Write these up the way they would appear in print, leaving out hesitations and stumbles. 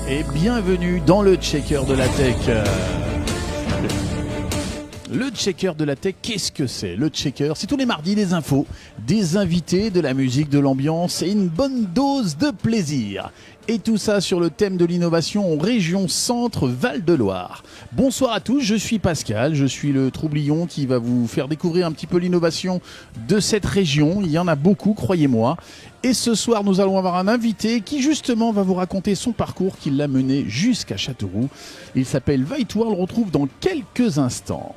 Et bienvenue dans le Checker de la Tech. Le Checker de la Tech, qu'est-ce que c'est? Le Checker, c'est tous les mardis des infos, des invités, de la musique, de l'ambiance et une bonne dose de plaisir. Et tout ça sur le thème de l'innovation en région Centre Val-de-Loire. Bonsoir à tous, je suis Pascal, je suis le troublion qui va vous faire découvrir un petit peu l'innovation de cette région. Il y en a beaucoup, croyez-moi. Et ce soir, nous allons avoir un invité qui justement va vous raconter son parcours qui l'a mené jusqu'à Châteauroux. Il s'appelle Vaitois, on le retrouve dans quelques instants.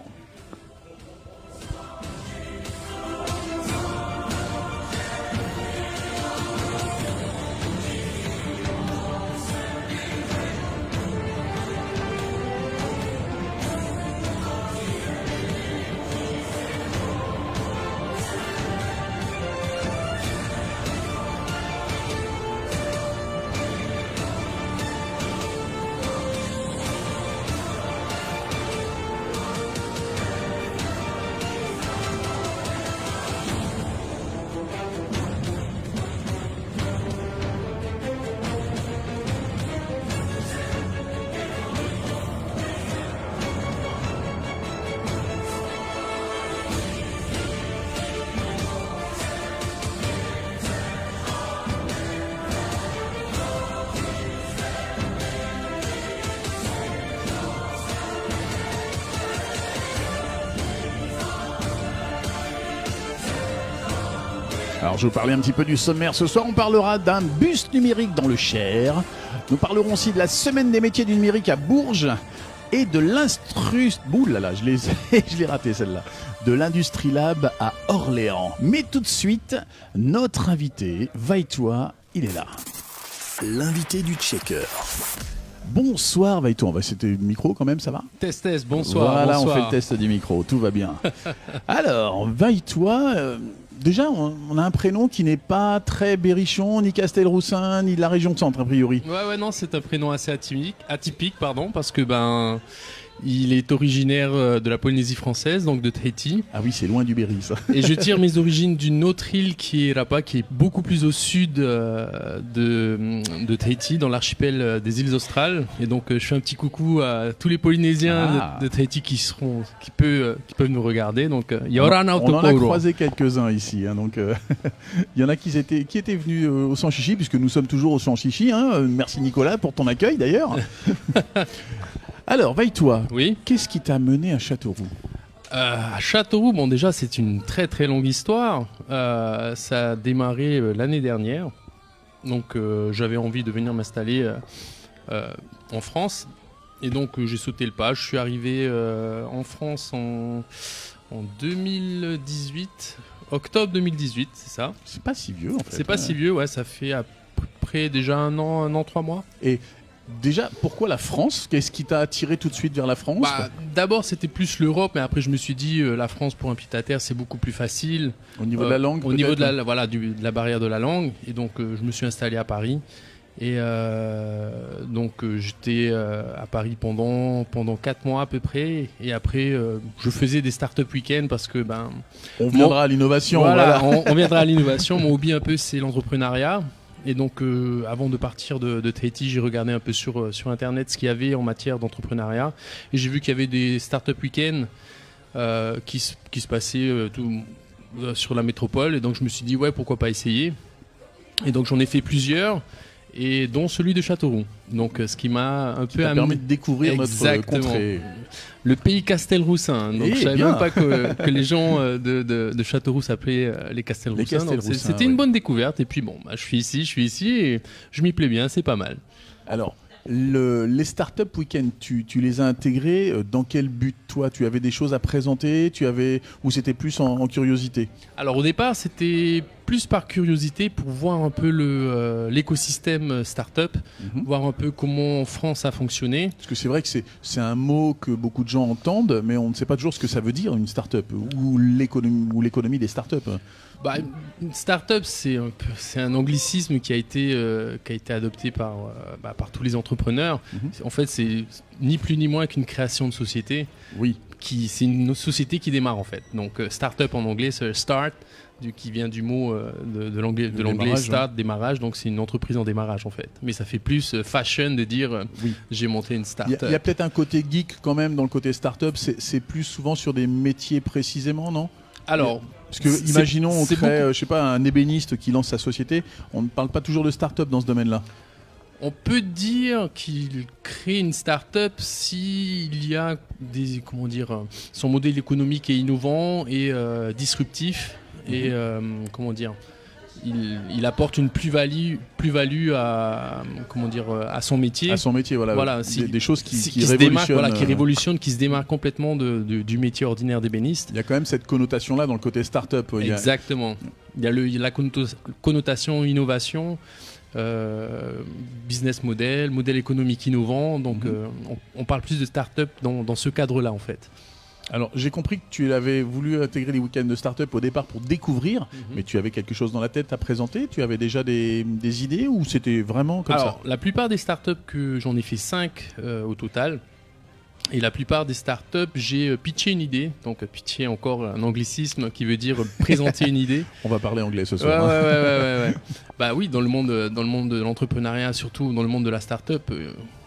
Alors je vais vous parler un petit peu du sommaire. Ce soir, on parlera d'un bus numérique dans le Cher. Nous parlerons aussi de la semaine des métiers du numérique à Bourges et de je l'ai raté celle-là. De l'Industrie Lab à Orléans. Mais tout de suite, notre invité, Vaitois, il est là. L'invité du Checker. Bonsoir Vaitois, on va essayer le micro quand même, ça va? Test, bonsoir. Voilà, bonsoir. On fait le test du micro, tout va bien. Alors, Vaitois, déjà on a un prénom qui n'est pas très berrichon, ni Castelroussin, ni de la région Centre a priori. Ouais, non, c'est un prénom assez atypique, parce que Il est originaire de la Polynésie française, donc de Tahiti. Ah oui, c'est loin du Berry, ça. Et je tire mes origines d'une autre île qui est Rapa, qui est beaucoup plus au sud de Tahiti, dans l'archipel des îles australes. Et donc je fais un petit coucou à tous les Polynésiens de Tahiti qui peuvent nous regarder. Donc Yorana on en a croisé quelques-uns ici. Hein, donc il y en a qui étaient venus au Sanchichi, puisque nous sommes toujours au Sanchichi. Hein. Merci Nicolas pour ton accueil d'ailleurs. Alors, Veille-toi, oui. Qu'est-ce qui t'a mené à Châteauroux ? À Châteauroux, bon déjà c'est une très très longue histoire. Ça a démarré l'année dernière. Donc j'avais envie de venir m'installer en France. Et donc j'ai sauté le pas. Je suis arrivé en France en 2018, octobre 2018, c'est ça. C'est pas si vieux en fait. C'est pas si vieux, ouais, ça fait à peu près déjà un an, 3 mois. Et déjà, pourquoi la France ? Qu'est-ce qui t'a attiré tout de suite vers la France ? D'abord, c'était plus l'Europe, mais après, je me suis dit, la France pour un pied-à-terre, c'est beaucoup plus facile. Au niveau de la langue, au niveau de la barrière de la langue. Et donc, je me suis installé à Paris. Et donc, j'étais à Paris pendant 4 mois à peu près. Et après, je faisais des start-up week-ends parce que... on viendra à l'innovation. Voilà. On viendra à l'innovation. Mon hobby un peu, c'est l'entrepreneuriat. Et donc, avant de partir de Tahiti, j'ai regardé un peu sur Internet ce qu'il y avait en matière d'entrepreneuriat. Et j'ai vu qu'il y avait des start-up week-ends qui se passaient sur la métropole. Et donc, je me suis dit, ouais, pourquoi pas essayer. Et donc, j'en ai fait plusieurs, et dont celui de Châteauroux. Donc, ce qui m'a un peu permis de découvrir notre contrée. Le pays Castelroussin. Donc, je savais même pas que les gens de Châteauroux s'appelaient les Castelroussins. C'était une bonne découverte. Et puis bon, je suis ici et je m'y plais bien, c'est pas mal. Alors, les startup week-end, tu les as intégrés dans quel but, toi ? Tu avais des choses à présenter, ou c'était plus en curiosité ? Alors au départ, c'était plus par curiosité pour voir un peu l'écosystème startup, voir un peu comment en France ça fonctionnait. Parce que c'est vrai que c'est un mot que beaucoup de gens entendent, mais on ne sait pas toujours ce que ça veut dire, une startup, ou l'économie des startups. Une start-up, c'est un anglicisme qui a été adopté par tous les entrepreneurs. En fait, c'est ni plus ni moins qu'une création de société. Oui. C'est une société qui démarre en fait. Donc, start-up en anglais, c'est start, qui vient du mot de l'anglais start, démarrage. Donc, c'est une entreprise en démarrage en fait. Mais ça fait plus fashion de dire j'ai monté une start-up. Il y a peut-être un côté geek quand même dans le côté start-up. C'est plus souvent sur des métiers précisément, non ? Alors, parce que imaginons on crée, je sais pas, un ébéniste qui lance sa société, on ne parle pas toujours de start-up dans ce domaine-là. On peut dire qu'il crée une start-up s'il y a son modèle économique est innovant et disruptif et il apporte une plus-value à son métier. À son métier, voilà. Des choses qui révolutionnent, qui se démarquent complètement du métier ordinaire d'ébéniste. Il y a quand même cette connotation-là dans le côté start-up. Exactement. Il y a la connotation innovation, business modèle économique innovant. Donc, on parle plus de start-up dans ce cadre-là, en fait. Alors, j'ai compris que tu avais voulu intégrer les week-ends de start-up au départ pour découvrir, mais tu avais quelque chose dans la tête à présenter. Tu avais déjà des idées ou c'était vraiment comme ça ? La plupart des start-up que j'en ai fait 5 au total. Et la plupart des startups, j'ai pitché une idée. Donc, pitcher, encore un anglicisme qui veut dire présenter une idée. On va parler anglais ce soir. Ouais. Oui, dans le monde de l'entrepreneuriat, surtout dans le monde de la startup,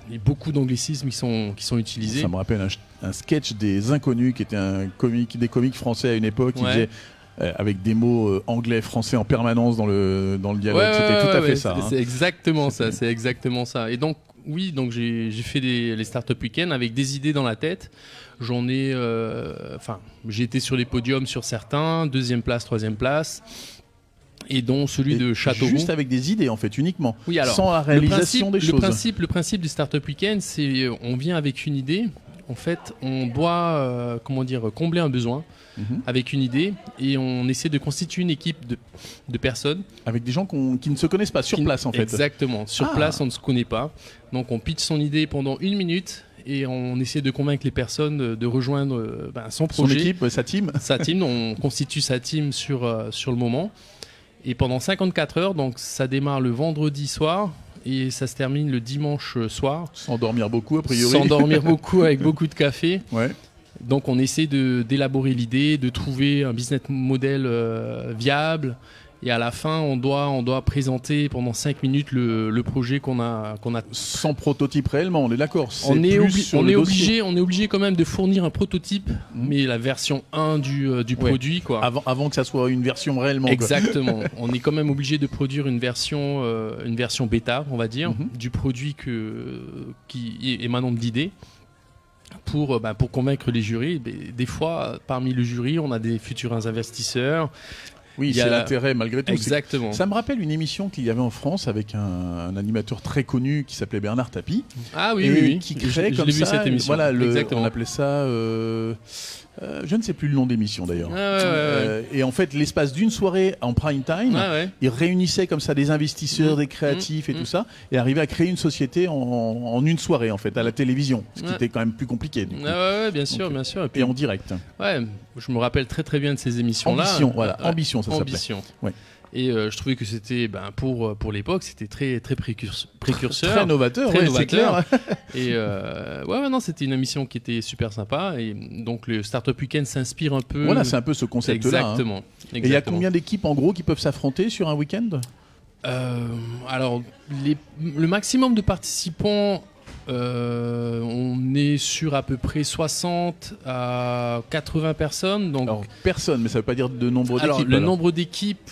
il y a beaucoup d'anglicismes qui sont utilisés. Ça me rappelle un sketch des Inconnus qui était des comiques français à une époque qui faisait avec des mots anglais, français en permanence dans le dialogue. C'était tout à fait ça. C'est exactement ça. C'est exactement ça. Et donc, j'ai fait les startup week-ends avec des idées dans la tête. J'ai été sur les podiums sur certains, 2e place, 3e place, et dont celui de Châteauroux. Juste avec des idées en fait, uniquement, oui, alors, sans la réalisation des choses. Le principe du startup week-end, c'est on vient avec une idée. En fait, on doit combler un besoin avec une idée et on essaie de constituer une équipe de personnes. Avec des gens qui ne se connaissent pas sur place en fait. Exactement, sur place on ne se connaît pas. Donc on pitch son idée pendant 1 minute et on essaie de convaincre les personnes de rejoindre son projet. Son équipe, sa team. Sa team, on constitue sa team sur le moment. Et pendant 54 heures, donc ça démarre le vendredi soir et ça se termine le dimanche soir. S'endormir beaucoup, a priori. S'endormir beaucoup avec beaucoup de café. Ouais. Donc on essaie d'élaborer l'idée, de trouver un business model viable. Et à la fin, on doit présenter pendant 5 minutes le projet qu'on a. Sans prototype réellement, on est d'accord. On est obligé quand même de fournir un prototype, mais la version 1 du produit, quoi. Avant que ça soit une version réellement. Exactement. On est quand même obligé de produire une version bêta, on va dire, du produit qui émanant de l'idée. Pour convaincre les jurys. Des fois, parmi le jury, on a des futurs investisseurs. Oui, c'est l'intérêt malgré tout. Exactement. Ça me rappelle une émission qu'il y avait en France avec un animateur très connu qui s'appelait Bernard Tapie. Ah oui. Qui créait comme l'ai ça. Vu cette émission. Voilà, Exactement. On appelait ça. Je ne sais plus le nom d'émission d'ailleurs. Ouais. Et en fait, l'espace d'une soirée en prime time, ils réunissaient comme ça des investisseurs, des créatifs et tout ça, et arrivaient à créer une société en une soirée en fait à la télévision, ce qui était quand même plus compliqué. Du coup. Bien sûr. Et puis en direct. Ouais, je me rappelle très très bien de ces émissions-là. Ambition, ça s'appelait. Ambition. Ouais. Et je trouvais que c'était, pour l'époque, c'était très, très précurseur. Très novateur, c'est clair. Et non, c'était une émission qui était super sympa. Et donc, le Startup Weekend s'inspire un peu. Voilà, c'est un peu ce concept-là. Exactement. Et il y a combien d'équipes, en gros, qui peuvent s'affronter sur un week-end ? Alors, le maximum de participants, on est sur à peu près 60 à 80 personnes. Donc, alors, personne, mais ça ne veut pas dire de nombre d'équipes. Alors, le nombre d'équipes,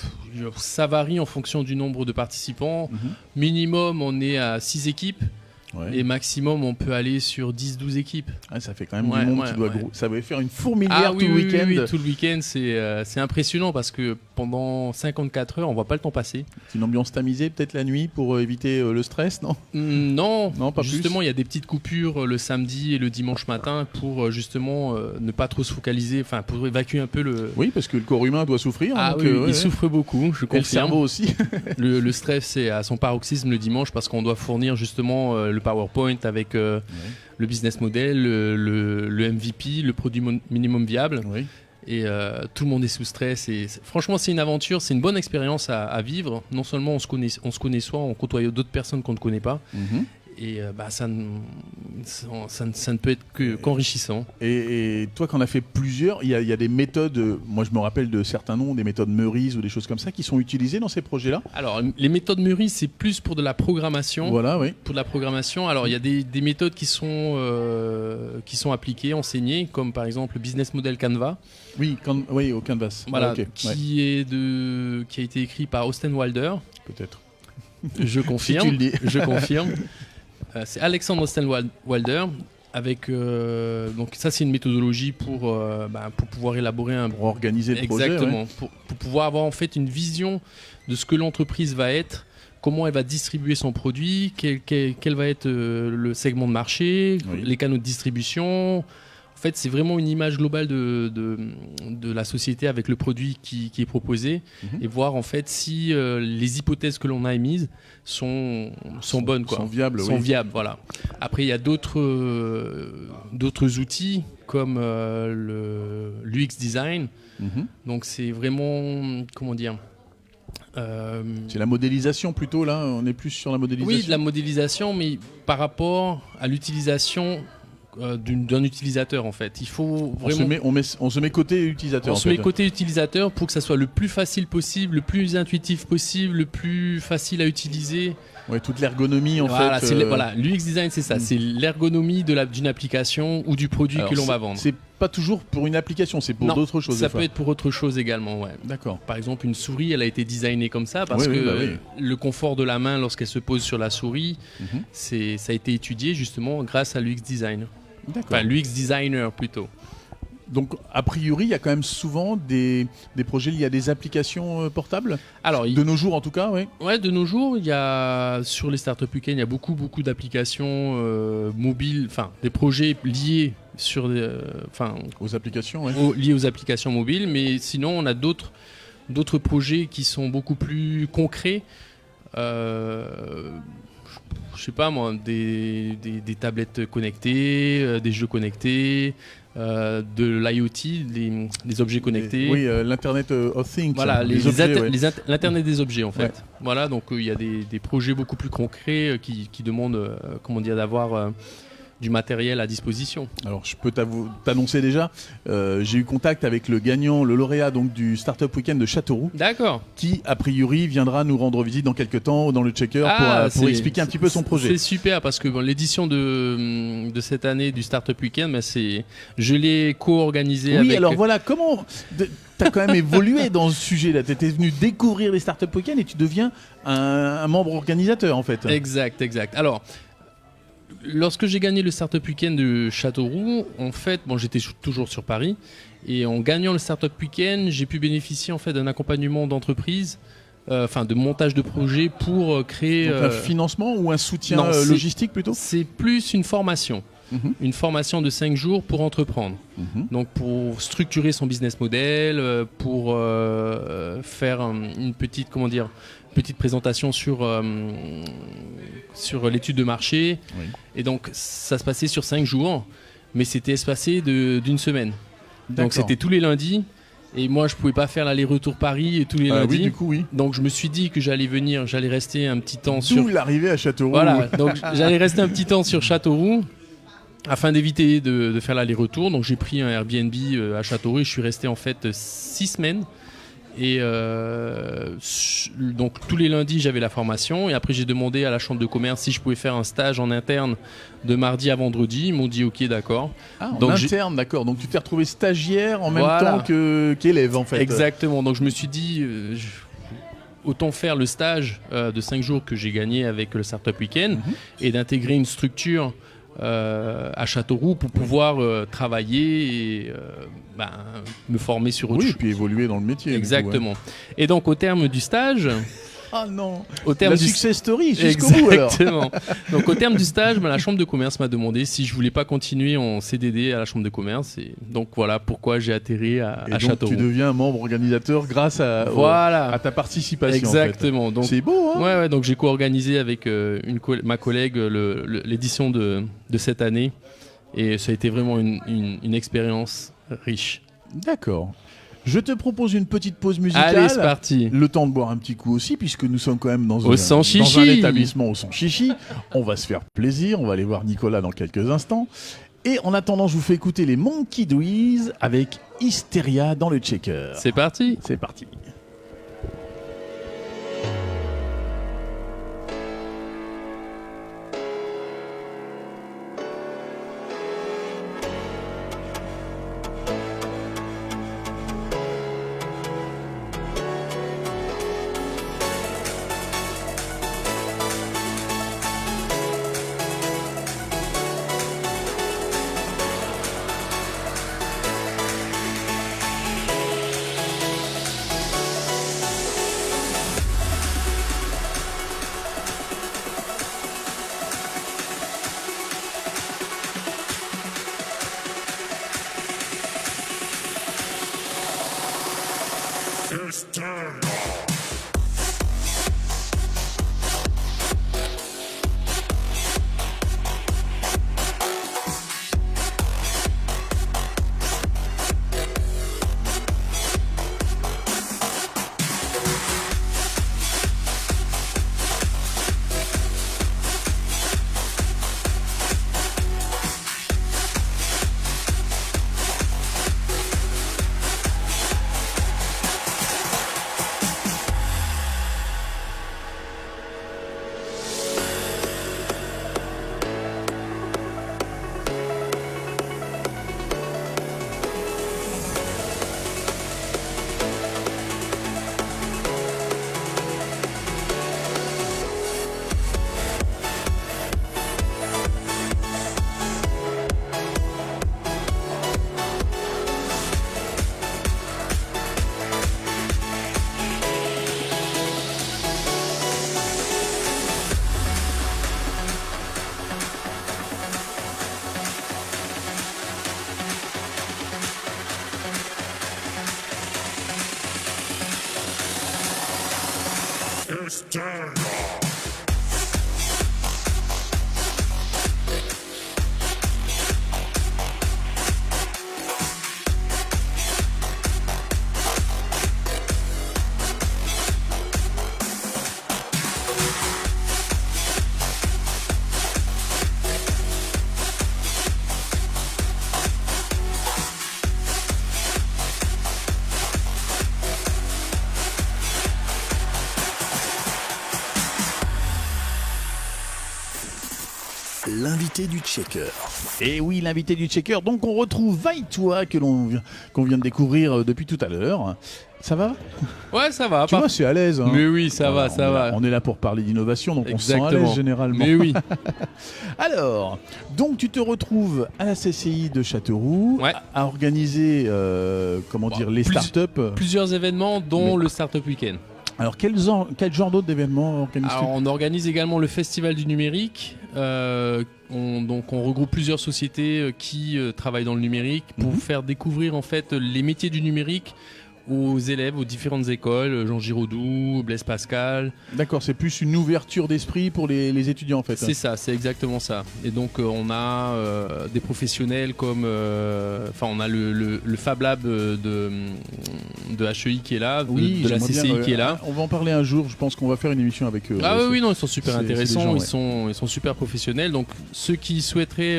ça varie en fonction du nombre de participants. Minimum, on est à 6 équipes. Ouais. Et maximum, on peut aller sur 10-12 équipes. Ah, ça fait quand même du monde qui doit gros. Ça va faire une fourmilière tout le week-end. Oui, tout le week-end, c'est impressionnant parce que pendant 54 heures, on ne voit pas le temps passer. C'est une ambiance tamisée peut-être la nuit pour éviter le stress, non ? Non, pas justement, plus. Il y a des petites coupures le samedi et le dimanche matin pour justement ne pas trop se focaliser, enfin pour évacuer un peu le... Oui, parce que le corps humain doit souffrir. Ah donc, il souffre beaucoup, je confirme. Et le cerveau aussi. le stress, c'est à son paroxysme le dimanche parce qu'on doit fournir justement le PowerPoint avec le business model, le MVP, le produit minimum viable. Oui. Et tout le monde est sous stress. Et franchement, c'est une aventure, c'est une bonne expérience à vivre. Non seulement on se connaît soi, on côtoie d'autres personnes qu'on ne connaît pas. Et ça ne peut être qu'enrichissant. Et toi, qui en as fait plusieurs, il y a des méthodes, moi je me rappelle de certains noms, des méthodes Meurice ou des choses comme ça qui sont utilisées dans ces projets-là. Alors, les méthodes Meurice, c'est plus pour de la programmation. Voilà, oui. Pour de la programmation. Alors, il y a des méthodes qui sont appliquées, enseignées, comme par exemple le business model Canva. Oui, au Canvas. Voilà, qui a été écrit par Austin Wilder. Peut-être. Je confirme. Si tu le dis. Je confirme. C'est Alexandre Austin Wilder. Donc ça, c'est une méthodologie pour pouvoir élaborer pour organiser le projet. Exactement. Pour pouvoir avoir en fait une vision de ce que l'entreprise va être, comment elle va distribuer son produit, quel va être le segment de marché, les canaux de distribution. En fait, c'est vraiment une image globale de la société avec le produit qui est proposé et voir en fait si les hypothèses que l'on a émises sont bonnes, quoi. Sont viables. Sont viables, voilà. Après, il y a d'autres outils comme l'UX design. Donc, c'est vraiment, comment dire, c'est la modélisation plutôt, là. On est plus sur la modélisation. Oui, de la modélisation, mais par rapport à l'utilisation d'un utilisateur, en fait. Il faut vraiment... On se met côté utilisateur. On se met côté utilisateur pour que ça soit le plus facile possible, le plus intuitif possible, le plus facile à utiliser. Ouais, toute l'ergonomie en fait. Voilà, l'UX design, c'est ça. C'est l'ergonomie d'une application ou du produit que l'on va vendre. C'est pas toujours pour une application, c'est pour d'autres choses. Ça peut être pour autre chose également, ouais. D'accord. Par exemple, une souris, elle a été designée comme ça parce que le confort de la main lorsqu'elle se pose sur la souris, ça a été étudié justement grâce à l'UX design. D'accord. Enfin, l'UX designer plutôt. Donc, a priori, il y a quand même souvent des projets liés à des applications portables. Alors, de nos jours, en tout cas, oui. Ouais, de nos jours, il y a sur les startup weekends, il y a beaucoup d'applications mobiles, enfin, des projets liés aux applications, liés aux applications mobiles. Mais sinon, on a d'autres je sais pas moi, des tablettes connectées, des jeux connectés, de l'IoT, les objets connectés. Oui, l'Internet of Things. Voilà, objets, ouais. l'Internet des objets en fait. Ouais. Voilà, donc il y a des projets beaucoup plus concrets qui demandent d'avoir du matériel à disposition. Alors, je peux t'annoncer déjà, j'ai eu contact avec le gagnant, le lauréat donc, du Startup Weekend de Châteauroux, D'accord. qui, a priori, viendra nous rendre visite dans quelques temps dans le Checker pour expliquer un petit peu son projet. C'est super parce que l'édition de cette année du Startup Weekend, je l'ai co-organisé avec... Oui, alors voilà, comment... T'as quand même évolué dans ce sujet-là. T'étais venu découvrir les Startup Weekend et tu deviens un membre organisateur, en fait. Exact. Alors, lorsque j'ai gagné le Startup Weekend de Châteauroux, en fait, j'étais toujours sur Paris, et en gagnant le Startup Weekend, j'ai pu bénéficier en fait d'un accompagnement d'entreprise, de montage de projet pour créer... Donc un financement ou un soutien logistique plutôt ? C'est plus une formation. Une formation de 5 jours pour entreprendre. Donc pour structurer son business model, pour faire une petite présentation sur l'étude de marché. Oui. Et donc ça se passait sur 5 jours, mais c'était espacé d'une semaine. Donc c'était tous les lundis. Et moi, je pouvais pas faire l'aller-retour Paris tous les lundis. Oui, du coup, oui. Donc je me suis dit que j'allais rester un petit temps D'où l'arrivée à Châteauroux. Voilà, donc j'allais rester un petit temps sur Châteauroux afin d'éviter de faire l'aller-retour. Donc j'ai pris un Airbnb à Châteauroux et je suis resté en fait 6 semaines. Et donc tous les lundis j'avais la formation et après j'ai demandé à la chambre de commerce si je pouvais faire un stage en interne de mardi à vendredi. Ils m'ont dit ok, d'accord. Ah, en donc interne, d'accord. Donc tu t'es retrouvé stagiaire en même temps qu'élève en fait. Exactement, donc je me suis dit autant faire le stage de 5 jours que j'ai gagné avec le Startup Weekend et d'intégrer une structure à Châteauroux pour pouvoir travailler et me former sur autre chose. Oui, et puis évoluer dans le métier. Exactement. Et donc au terme du stage... Ah non, au terme success story jusqu'au bout alors. Exactement. Donc au terme du stage, la chambre de commerce m'a demandé si je voulais pas continuer en CDD à la chambre de commerce. Et donc voilà pourquoi j'ai atterri à Châteauroux. Tu deviens membre organisateur grâce à ta participation. Exactement. En fait. Donc, c'est beau, hein. Ouais, donc j'ai co-organisé avec ma collègue l'édition de cette année. Et ça a été vraiment une expérience riche. D'accord. Je te propose une petite pause musicale. Allez, c'est parti. Le temps de boire un petit coup aussi, puisque nous sommes quand même dans un établissement au son chichi. On va se faire plaisir. On va aller voir Nicolas dans quelques instants. Et en attendant, je vous fais écouter les Monkey Dweez avec Hysteria dans le Checker. C'est parti. C'est parti. Hysteria. L'invité du checker. Et oui, l'invité du checker. Donc on retrouve Vaille-toi qu'on vient de découvrir depuis tout à l'heure. Ça va? Ouais, ça va. Tu vois, c'est à l'aise. Hein. Mais oui, ça Voilà, va, ça va. On est là pour parler d'innovation, donc Exactement. on se sent à l'aise généralement. Mais oui. Alors, donc tu te retrouves à la CCI de Châteauroux, Ouais. à organiser, les startups. Plusieurs événements, dont le Startup Weekend. Alors, quel genre d'autres événements organises-tu? Alors, on organise également le Festival du numérique. On regroupe plusieurs sociétés qui travaillent dans le numérique pour faire découvrir en fait les métiers du numérique aux élèves, aux différentes écoles, Jean Giraudoux, Blaise Pascal. D'accord, c'est plus une ouverture d'esprit pour les étudiants en fait. C'est ça, c'est exactement ça. Et donc on a des professionnels comme, on a le Fab Lab de HEI qui est là, Oui, de la j'aimerais CCI bien, qui est là. On va en parler un jour, je pense qu'on va faire une émission avec eux. Ah oui, non, ils sont super c'est intéressants, des gens, ils sont super professionnels. Donc ceux qui souhaiteraient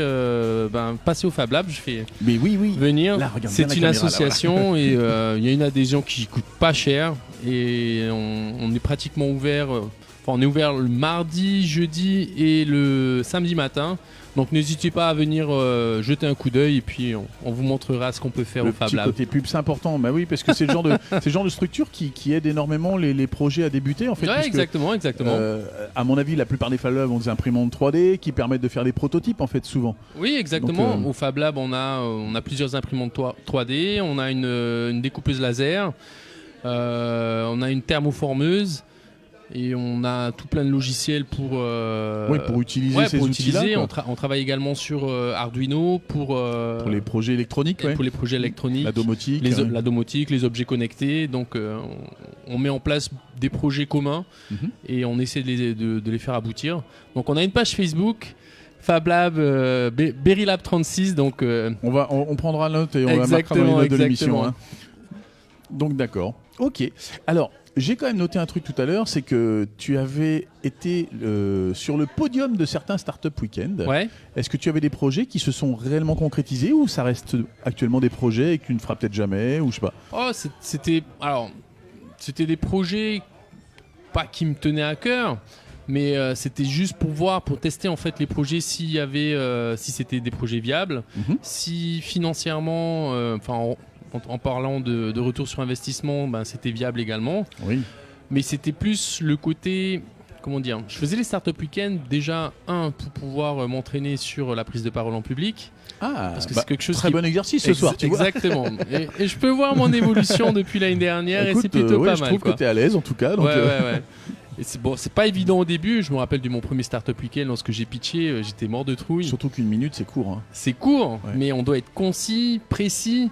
passer au Fab Lab, je fais Mais oui, venir. Là, regarde bien C'est la une caméra, là, association et il y a une adhésion qui coûte pas cher et on est pratiquement ouvert. On est ouvert le mardi, jeudi et le samedi matin. Donc n'hésitez pas à venir jeter un coup d'œil et puis on vous montrera ce qu'on peut faire au Fab Lab. Le petit côté pub, c'est important. Bah oui, parce que c'est le genre de structure qui aide énormément les projets à débuter en fait. Ouais, puisque, exactement. à mon avis, la plupart des Fab Labs ont des imprimantes 3D qui permettent de faire des prototypes en fait souvent. Oui, exactement. Donc, au Fab Lab, on a plusieurs imprimantes 3D, on a une découpeuse laser, on a une thermoformeuse. Et on a tout plein de logiciels pour utiliser ces outils-là. On travaille également sur Arduino pour les projets électroniques. pour les projets électroniques, La domotique. la domotique, les objets connectés. Donc on met en place des projets communs et on essaie de les faire aboutir. Donc on a une page Facebook. Fab Lab, Berry Lab 36. Donc on prendra note et on la marquera dans les notes de l'émission. Hein. Donc d'accord. Ok. Alors. J'ai quand même noté un truc tout à l'heure, c'est que tu avais été sur le podium de certains Startup Weekend. Ouais. Est-ce que tu avais des projets qui se sont réellement concrétisés ou ça reste actuellement des projets et que tu ne feras peut-être jamais ou je sais pas? C'était des projets pas qui me tenaient à cœur, mais c'était juste pour tester en fait les projets si c'était des projets viables, si financièrement, en parlant de retour sur investissement, c'était viable également. Oui. Mais c'était plus le côté, comment dire, je faisais les Startup Weekend déjà, pour pouvoir m'entraîner sur la prise de parole en public. Parce que c'est quelque chose très bon exercice ce soir, tu vois. Exactement. et je peux voir mon évolution depuis l'année dernière. Écoute, et c'est plutôt pas mal. Je trouve que tu es à l'aise en tout cas. Donc ouais. Et c'est pas évident au début. Je me rappelle de mon premier Startup Weekend, lorsque j'ai pitché, j'étais mort de trouille. Surtout qu'une minute, c'est court. Hein. C'est court, mais on doit être concis, précis.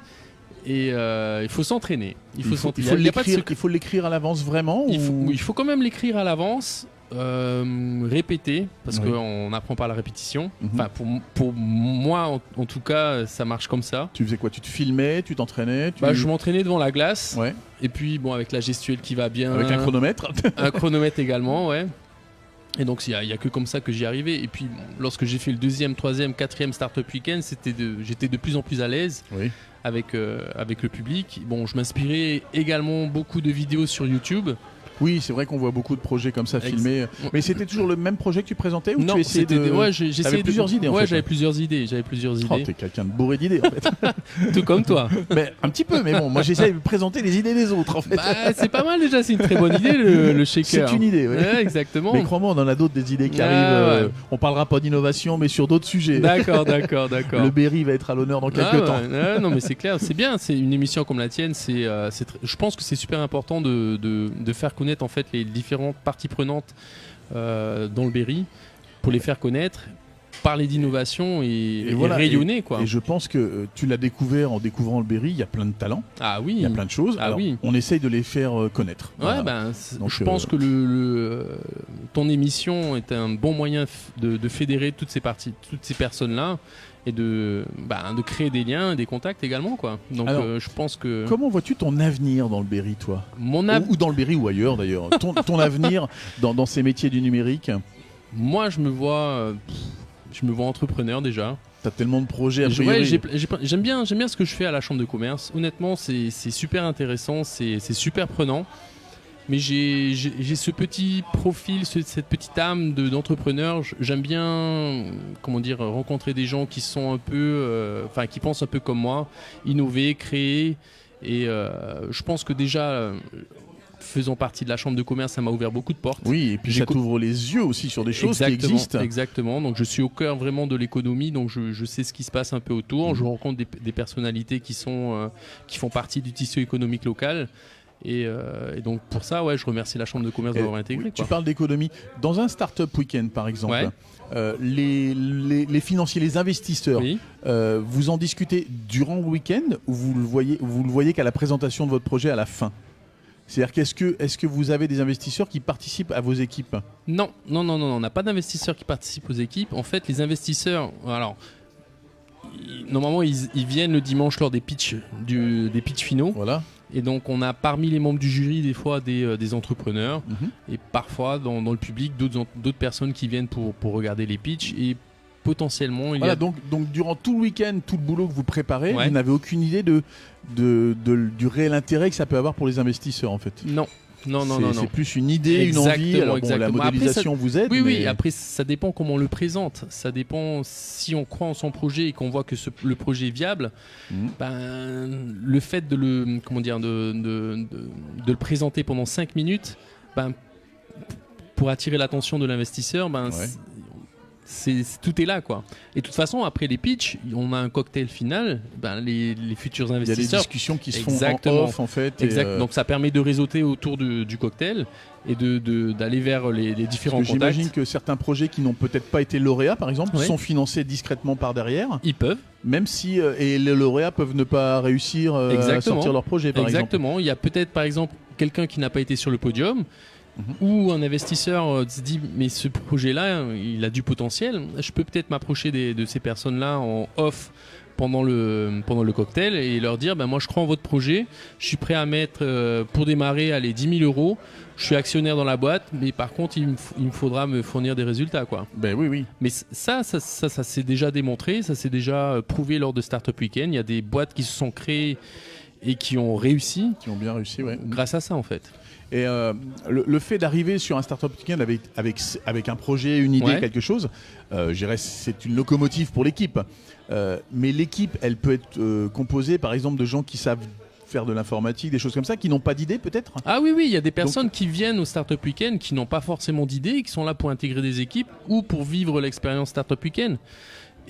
Et il faut s'entraîner. Il faut l'écrire à l'avance vraiment. Il faut quand même l'écrire à l'avance, répéter, parce qu'on apprend par la répétition. Enfin, pour moi, en tout cas, ça marche comme ça. Tu faisais quoi? Tu te filmais, tu t'entraînais? Je m'entraînais devant la glace. Ouais. Et puis, avec la gestuelle qui va bien. Avec un chronomètre. Un chronomètre également, ouais. Et donc il y a que comme ça que j'y arrivais. Et puis lorsque j'ai fait le 2e, 3e, 4e Startup Weekend, j'étais de plus en plus à l'aise avec le public. Bon, je m'inspirais également beaucoup de vidéos sur YouTube. Oui, c'est vrai qu'on voit beaucoup de projets comme ça filmés. Mais c'était toujours le même projet que tu présentais ou non, tu essayais j'avais plusieurs idées en fait. J'avais plusieurs idées. Oh, t'es quelqu'un de bourré d'idées en fait. Tout comme toi. Mais un petit peu, mais bon, moi j'essaie de présenter les idées des autres en fait. C'est pas mal déjà, c'est une très bonne idée le shaker. C'est une idée, oui. Ouais, exactement. Mais crois-moi, on en a d'autres des idées qui arrivent. Ouais. On parlera pas d'innovation, mais sur d'autres sujets. D'accord. Le Berry va être à l'honneur dans quelques temps. Non, mais c'est clair, c'est bien. C'est une émission comme la tienne. Je pense que c'est super important de faire connaître en fait les différentes parties prenantes dans le Berry pour les faire connaître, parler d'innovation et rayonner quoi. Et je pense que tu l'as découvert en découvrant le Berry, il y a plein de talents. Ah oui. Il y a plein de choses. Alors, on essaye de les faire connaître. Ouais, voilà. Donc, je pense que ton émission est un bon moyen de fédérer toutes ces personnes-là et de créer des liens, des contacts également quoi. Donc alors, je pense que. Comment vois-tu ton avenir dans le Berry, toi? Ou dans le Berry ou ailleurs d'ailleurs. ton avenir dans ces métiers du numérique? Moi, je me vois entrepreneur déjà. T'as tellement de projets à priori. J'aime bien ce que je fais à la chambre de commerce. Honnêtement, c'est super intéressant, c'est super prenant. Mais j'ai ce petit profil, cette petite âme d'entrepreneur. J'aime bien, comment dire, rencontrer des gens qui sont un peu, qui pensent un peu comme moi, innover, créer. Et je pense que déjà, faisant partie de la chambre de commerce, ça m'a ouvert beaucoup de portes. Oui, et puis ça t'ouvre les yeux aussi sur des choses qui existent. Exactement, donc je suis au cœur vraiment de l'économie, donc je sais ce qui se passe un peu autour. Je rencontre des personnalités qui font partie du tissu économique local. Et donc pour ça, je remercie la chambre de commerce d'avoir intégré. Tu parles d'économie. Dans un Startup Weekend, par exemple, les financiers, les investisseurs, vous en discutez durant le week-end ou vous le voyez qu'à la présentation de votre projet à la fin? C'est-à-dire est-ce que vous avez des investisseurs qui participent à vos équipes? Non, on n'a pas d'investisseurs qui participent aux équipes. En fait, les investisseurs, normalement, ils viennent le dimanche lors des pitchs finaux. Voilà. Et donc, on a parmi les membres du jury des fois des entrepreneurs et parfois dans le public d'autres personnes qui viennent pour regarder les pitchs et potentiellement donc durant tout le week-end, tout le boulot que vous préparez, vous n'avez aucune idée du réel intérêt que ça peut avoir pour les investisseurs en fait. Non. C'est plus une idée, une envie. Alors la modélisation après, vous aide. Oui. Après, ça dépend comment on le présente. Ça dépend si on croit en son projet et qu'on voit que le projet est viable. Le fait de le présenter pendant 5 minutes, pour attirer l'attention de l'investisseur, tout est là, quoi. Et de toute façon, après les pitchs, on a un cocktail final. Les futurs investisseurs. Il y a des discussions qui se font en off, en fait. Donc ça permet de réseauter autour du cocktail et d'aller vers les différents contacts. J'imagine que certains projets qui n'ont peut-être pas été lauréats, par exemple, sont financés discrètement par derrière. Ils peuvent. Même si et les lauréats peuvent ne pas réussir à sortir leur projet, par exemple. Exactement. Il y a peut-être, par exemple, quelqu'un qui n'a pas été sur le podium. Ou un investisseur se dit mais ce projet-là, il a du potentiel. Je peux peut-être m'approcher de ces personnes-là en off pendant le cocktail et leur dire moi je crois en votre projet, je suis prêt à mettre pour démarrer 10 000 euros. Je suis actionnaire dans la boîte, mais par contre il me faudra me fournir des résultats, quoi. Oui. Mais ça s'est déjà démontré, ça s'est déjà prouvé lors de Startup Weekend. Il y a des boîtes qui se sont créées et qui ont réussi. Qui ont bien réussi, grâce à ça en fait. Et le fait d'arriver sur un Startup Weekend avec un projet, une idée, quelque chose, je dirais c'est une locomotive pour l'équipe. Mais l'équipe, elle peut être composée par exemple de gens qui savent faire de l'informatique, des choses comme ça, qui n'ont pas d'idée peut-être? Ah oui, il y a des personnes qui viennent au Startup Weekend qui n'ont pas forcément d'idée, qui sont là pour intégrer des équipes ou pour vivre l'expérience Startup Weekend.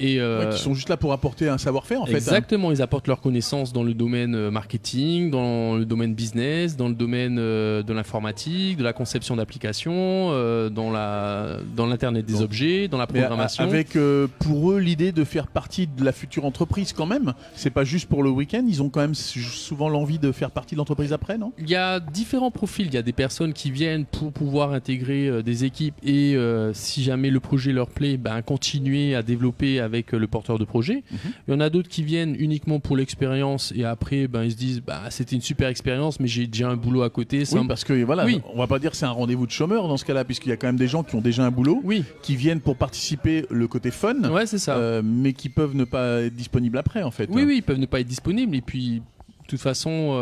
Et qui sont juste là pour apporter un savoir-faire en fait. Exactement, ils apportent leurs connaissances dans le domaine marketing, dans le domaine business, dans le domaine de l'informatique, de la conception d'applications, dans l'Internet des objets, dans la programmation. Avec pour eux l'idée de faire partie de la future entreprise quand même. C'est pas juste pour le week-end, ils ont quand même souvent l'envie de faire partie de l'entreprise après, non? Il y a différents profils, il y a des personnes qui viennent pour pouvoir intégrer des équipes et si jamais le projet leur plaît, continuer à développer avec le porteur de projet. Il y en a d'autres qui viennent uniquement pour l'expérience et après ils se disent c'était une super expérience mais j'ai déjà un boulot à côté. Parce que on va pas dire que c'est un rendez-vous de chômeurs dans ce cas-là, puisqu'il y a quand même des gens qui ont déjà un boulot, qui viennent pour participer le côté fun, c'est ça. Mais qui peuvent ne pas être disponibles après en fait. Oui, ils peuvent ne pas être disponibles et puis de toute façon,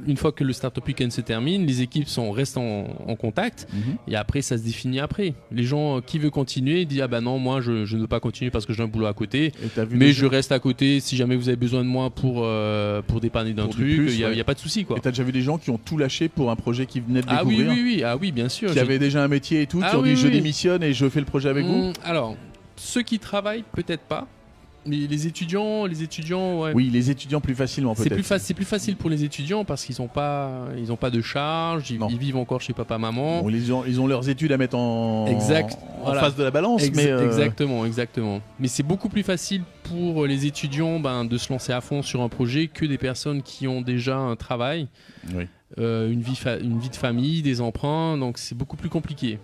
une fois que le Startup Weekend se termine, les équipes restent en contact et après ça se définit après. Les gens qui veulent continuer disent non, moi je ne veux pas continuer parce que j'ai un boulot à côté, mais je reste à côté si jamais vous avez besoin de moi pour dépanner d'un truc, il n'y a pas de souci, quoi. Et tu as déjà vu des gens qui ont tout lâché pour un projet qu'ils venaient de découvrir? Oui, bien sûr. Qui avaient déjà un métier et tout, qui ont dit je démissionne et je fais le projet avec vous? Alors, ceux qui travaillent, peut-être pas. Mais les étudiants, Oui, les étudiants plus facilement peut-être. C'est plus facile pour les étudiants parce qu'ils n'ont pas de charges, ils vivent encore chez papa-maman. Bon, ils ont leurs études à mettre en face de la balance. Exactement. Mais c'est beaucoup plus facile pour les étudiants de se lancer à fond sur un projet que des personnes qui ont déjà un travail, une vie de famille, des emprunts, donc c'est beaucoup plus compliqué.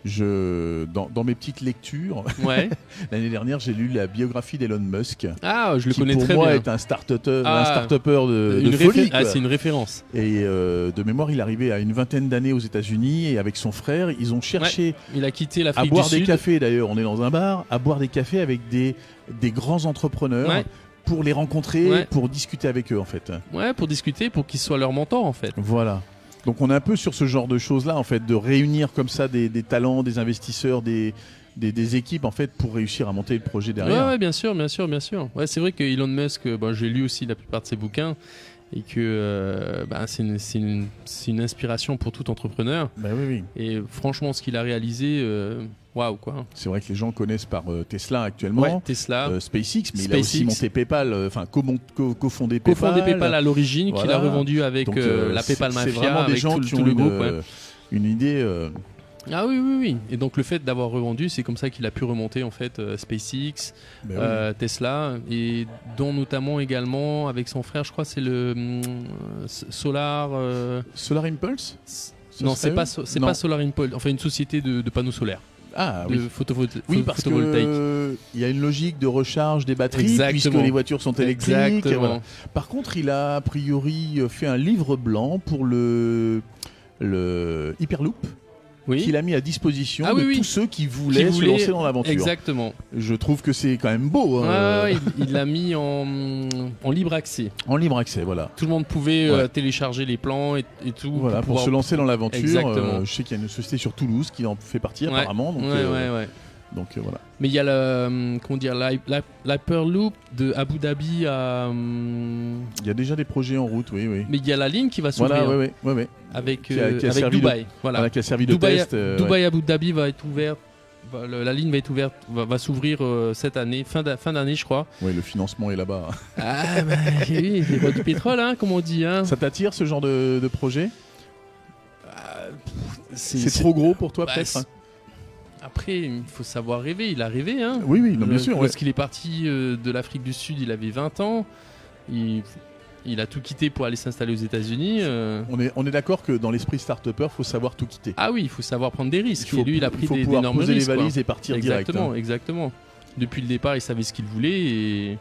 Dans mes petites lectures, l'année dernière, j'ai lu la biographie d'Elon Musk. Ah, je le connais très bien. Pour moi, est un start-upper de folie. C'est une référence. Et de mémoire, il est arrivé à une vingtaine d'années aux États-Unis et avec son frère, ils ont cherché il a quitté l'Afrique à boire du des Sud. cafés. D'ailleurs, on est dans un bar, à boire des cafés avec des grands entrepreneurs. Pour les rencontrer, pour discuter avec eux en fait. Pour discuter, pour qu'ils soient leurs mentors en fait. Voilà. Donc on est un peu sur ce genre de choses-là, en fait, de réunir comme ça des talents, des investisseurs, des équipes, en fait, pour réussir à monter le projet derrière. Ouais, bien sûr. Ouais, c'est vrai que Elon Musk, j'ai lu aussi la plupart de ses bouquins et que c'est une inspiration pour tout entrepreneur. Bah oui. Et franchement, ce qu'il a réalisé, waouh quoi. C'est vrai que les gens connaissent par Tesla actuellement, Ouais, Tesla, SpaceX, mais il a aussi monté PayPal, cofondé PayPal. cofondé PayPal à l'origine, qu'il a revendu avec Donc, la PayPal Mafia, c'est vraiment des avec gens tout, qui tout ont le groupe. une idée. Ah oui. Et donc le fait d'avoir revendu, c'est comme ça qu'il a pu remonter en fait SpaceX, Tesla, et dont notamment également avec son frère, je crois, c'est le Solar. Solar Impulse. Non, c'est pas Solar Impulse. Enfin, une société de panneaux solaires. Ah de oui. Oui, parce photovoltaïque. Il y a une logique de recharge des batteries, Exactement. puisque les voitures sont électriques. Exactement. Voilà. Par contre, il a a priori fait un livre blanc pour le Hyperloop. Oui. Qu'il a mis à disposition Ah de tous ceux qui voulaient se lancer dans l'aventure. Exactement. Je trouve que c'est quand même beau. Il l'a mis en libre accès. En libre accès, voilà. Tout le monde pouvait télécharger les plans et tout. Voilà, pour se lancer dans l'aventure. Exactement. Je sais qu'il y a une société sur Toulouse qui en fait partie apparemment. Donc, donc voilà. Mais il y a l'Hyperloop de Abu Dhabi à. Il y a déjà des projets en route, oui. Mais il y a la ligne qui va s'ouvrir. Voilà, Avec, avec Dubaï. Qui a servi de Dubaï, test. Dubaï Abu Dhabi va être ouverte. La ligne va être ouverte, va s'ouvrir cette année, fin d'année, je crois. Oui, le financement est là-bas. Ah, oui, les rois du pétrole, comme on dit. Ça t'attire ce genre de projet C'est trop gros pour toi, peut-être. Après, il faut savoir rêver. Il a rêvé. Oui, non, bien sûr. Lorsqu'il est parti de l'Afrique du Sud, il avait 20 ans. Il a tout quitté pour aller s'installer aux États-Unis. On est d'accord que dans l'esprit start-upper, il faut savoir tout quitter. Ah oui, il faut savoir prendre des risques. Et lui, il a pris d'énormes risques. Il faut pouvoir poser les valises et partir direct. Exactement. Depuis le départ, il savait ce qu'il voulait et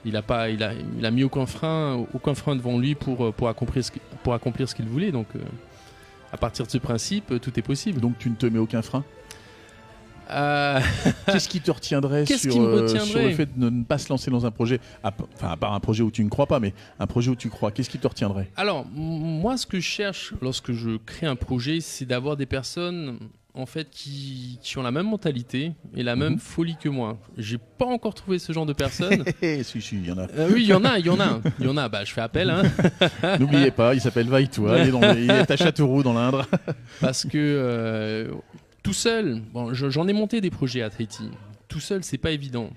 il a mis aucun frein devant lui pour accomplir ce qu'il voulait. Donc, à partir de ce principe, tout est possible. Donc, tu ne te mets aucun frein Qu'est-ce qui te retiendrait sur le fait de ne pas se lancer dans un projet, à part un projet où tu ne crois pas, mais un projet où tu crois, qu'est-ce qui te retiendrait? Alors, moi, ce que je cherche lorsque je crée un projet, c'est d'avoir des personnes en fait, qui ont la même mentalité et la même folie que moi. J'ai pas encore trouvé ce genre de personnes. Si, il y en a. Oui, il y en a. Je fais appel. N'oubliez pas, il s'appelle Vaille-toi, il est à Châteauroux dans l'Indre. Parce que tout seul, j'en ai monté des projets à Tahiti. Tout seul, c'est pas évident.